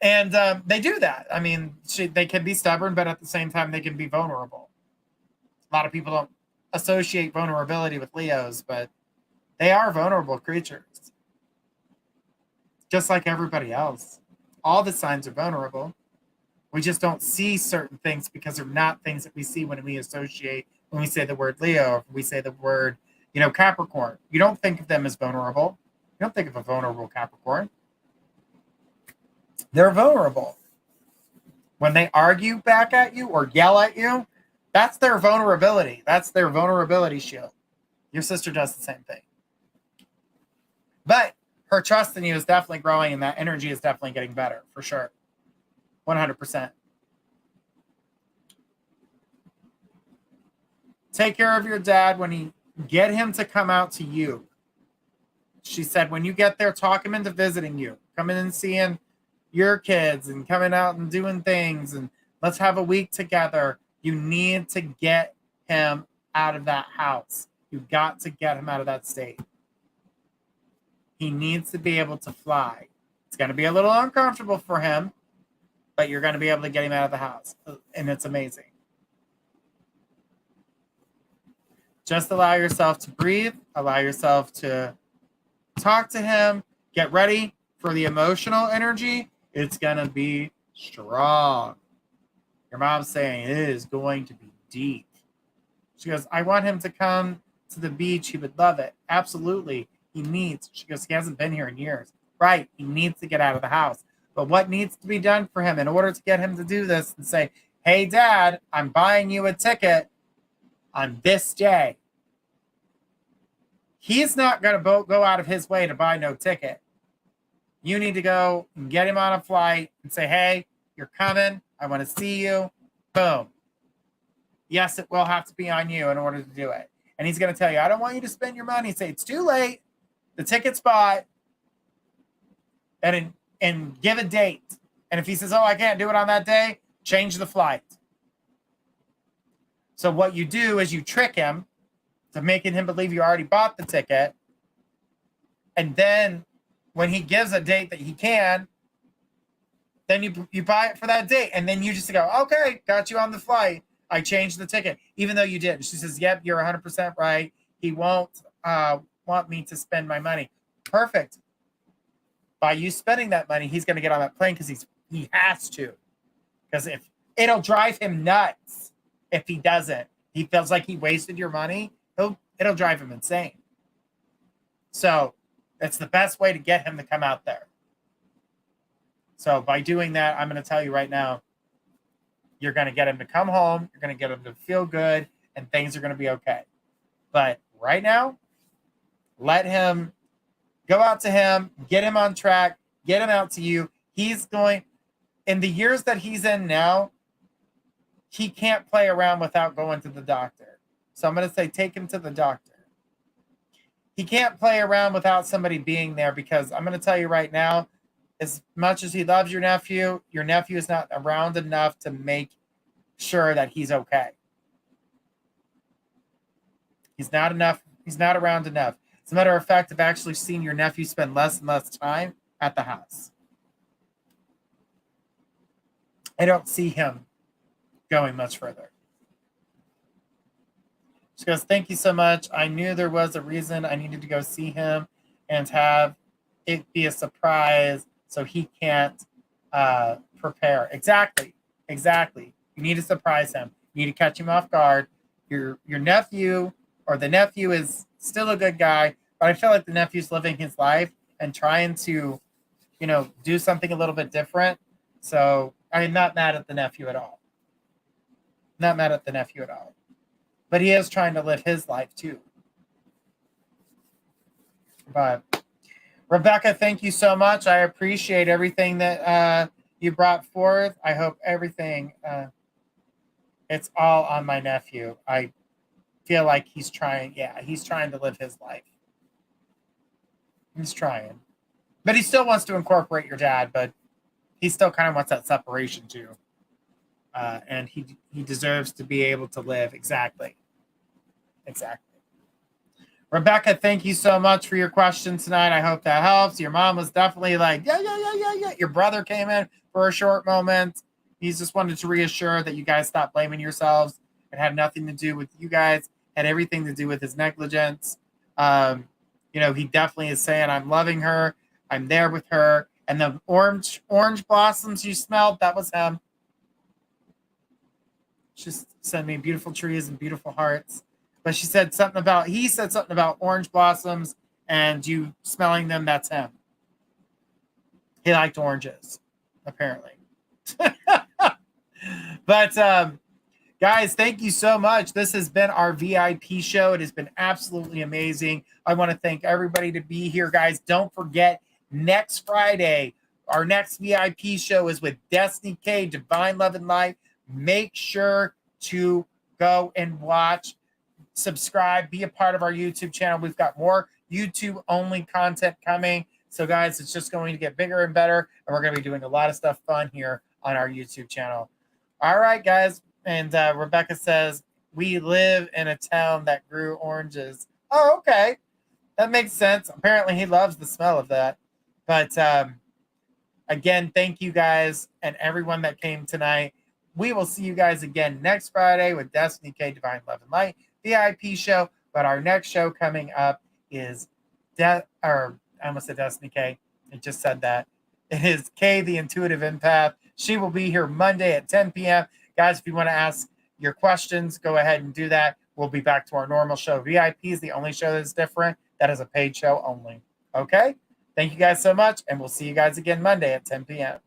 S1: and they do that. I mean, they can be stubborn, but at the same time, they can be vulnerable. A lot of people don't associate vulnerability with Leos, but they are vulnerable creatures. Just like everybody else. All the signs are vulnerable. We just don't see certain things because they're not things that we see when we say the word Leo, or we say the word, Capricorn. You don't think of them as vulnerable. You don't think of a vulnerable Capricorn. They're vulnerable. When they argue back at you or yell at you, that's their vulnerability. That's their vulnerability shield. Your sister does the same thing. But her trust in you is definitely growing, and that energy is definitely getting better, for sure. 100%. Take care of your dad get him to come out to you. She said, when you get there, talk him into visiting you. coming and seeing your kids and coming out and doing things and let's have a week together. You need to get him out of that house. You've got to get him out of that state. He needs to be able to fly. It's going to be a little uncomfortable for him, but you're going to be able to get him out of the house. And it's amazing. Just allow yourself to breathe. Allow yourself to talk to him. Get ready for the emotional energy. It's going to be strong. Your mom's saying it is going to be deep. She goes, I want him to come to the beach. He would love it. Absolutely. He needs. She goes, he hasn't been here in years. Right. He needs to get out of the house. But what needs to be done for him in order to get him to do this and say, hey, Dad, I'm buying you a ticket on this day. He's not going to go out of his way to buy no ticket. You need to go and get him on a flight and say, hey, you're coming. I want to see you. Boom. Yes, it will have to be on you in order to do it. And he's going to tell you, I don't want you to spend your money. Say, it's too late. The ticket's bought. And give a date. And if he says, oh, I can't do it on that day, change the flight. So what you do is you trick him to making him believe you already bought the ticket. And then when he gives a date that he can, then you buy it for that date. And then you just go, okay, got you on the flight. I changed the ticket, even though you did. She says, yep, you're 100% right. He won't want me to spend my money. Perfect. By you spending that money, he's going to get on that plane because he has to. Because if it'll drive him nuts if he doesn't. He feels like he wasted your money. It'll drive him insane. So it's the best way to get him to come out there. So by doing that, I'm going to tell you right now, you're going to get him to come home. You're going to get him to feel good, and things are going to be okay. But right now, let him go out to him, get him on track, get him out to you. He's going, in the years that he's in now, he can't play around without going to the doctor. So I'm going to say, take him to the doctor. He can't play around without somebody being there because I'm going to tell you right now, as much as he loves your nephew is not around enough to make sure that he's okay. He's not around enough. As a matter of fact, I've actually seen your nephew spend less and less time at the house. I don't see him going much further. She goes, thank you so much. I knew there was a reason I needed to go see him and have it be a surprise so he can't prepare. Exactly. You need to surprise him. You need to catch him off guard. Your nephew or the nephew is still a good guy, but I feel like the nephew's living his life and trying to, do something a little bit different. So I'm not mad at the nephew at all. But he is trying to live his life too. But Rebecca, thank you so much. I appreciate everything that you brought forth. I hope everything, it's all on my nephew. I feel like he's trying to live his life. He's trying. But he still wants to incorporate your dad, but he still kind of wants that separation too. And he deserves to be able to live. Exactly. Rebecca, thank you so much for your question tonight. I hope that helps. Your mom was definitely like, yeah. Your brother came in for a short moment. He's just wanted to reassure that you guys stop blaming yourselves. It had nothing to do with you guys. It had everything to do with his negligence. He definitely is saying, I'm loving her. I'm there with her. And the orange blossoms you smelled, that was him. Just sent me beautiful trees and beautiful hearts. But he said something about orange blossoms and you smelling them. That's him. He liked oranges, apparently. But guys, thank you so much. This has been our VIP show. It has been absolutely amazing. I want to thank everybody to be here, guys. Don't forget, next Friday, our next VIP show is with Destiny K, Divine Love and Life. Make sure to go and watch, subscribe, be a part of our YouTube channel. We've got more YouTube-only content coming. So guys, it's just going to get bigger and better, and we're going to be doing a lot of stuff fun here on our YouTube channel. All right, guys. And Rebecca says, we live in a town that grew oranges. Oh, okay. That makes sense. Apparently he loves the smell of that. But again, thank you guys and everyone that came tonight. We will see you guys again next Friday with Destiny K Divine Love and Light VIP show. But our next show coming up is I almost said Destiny K. It just said that. It is Kay, the Intuitive Empath. She will be here Monday at 10 p.m. Guys, if you want to ask your questions, go ahead and do that. We'll be back to our normal show. VIP is the only show that's different. That is a paid show only. Okay? Thank you guys so much, and we'll see you guys again Monday at 10 p.m.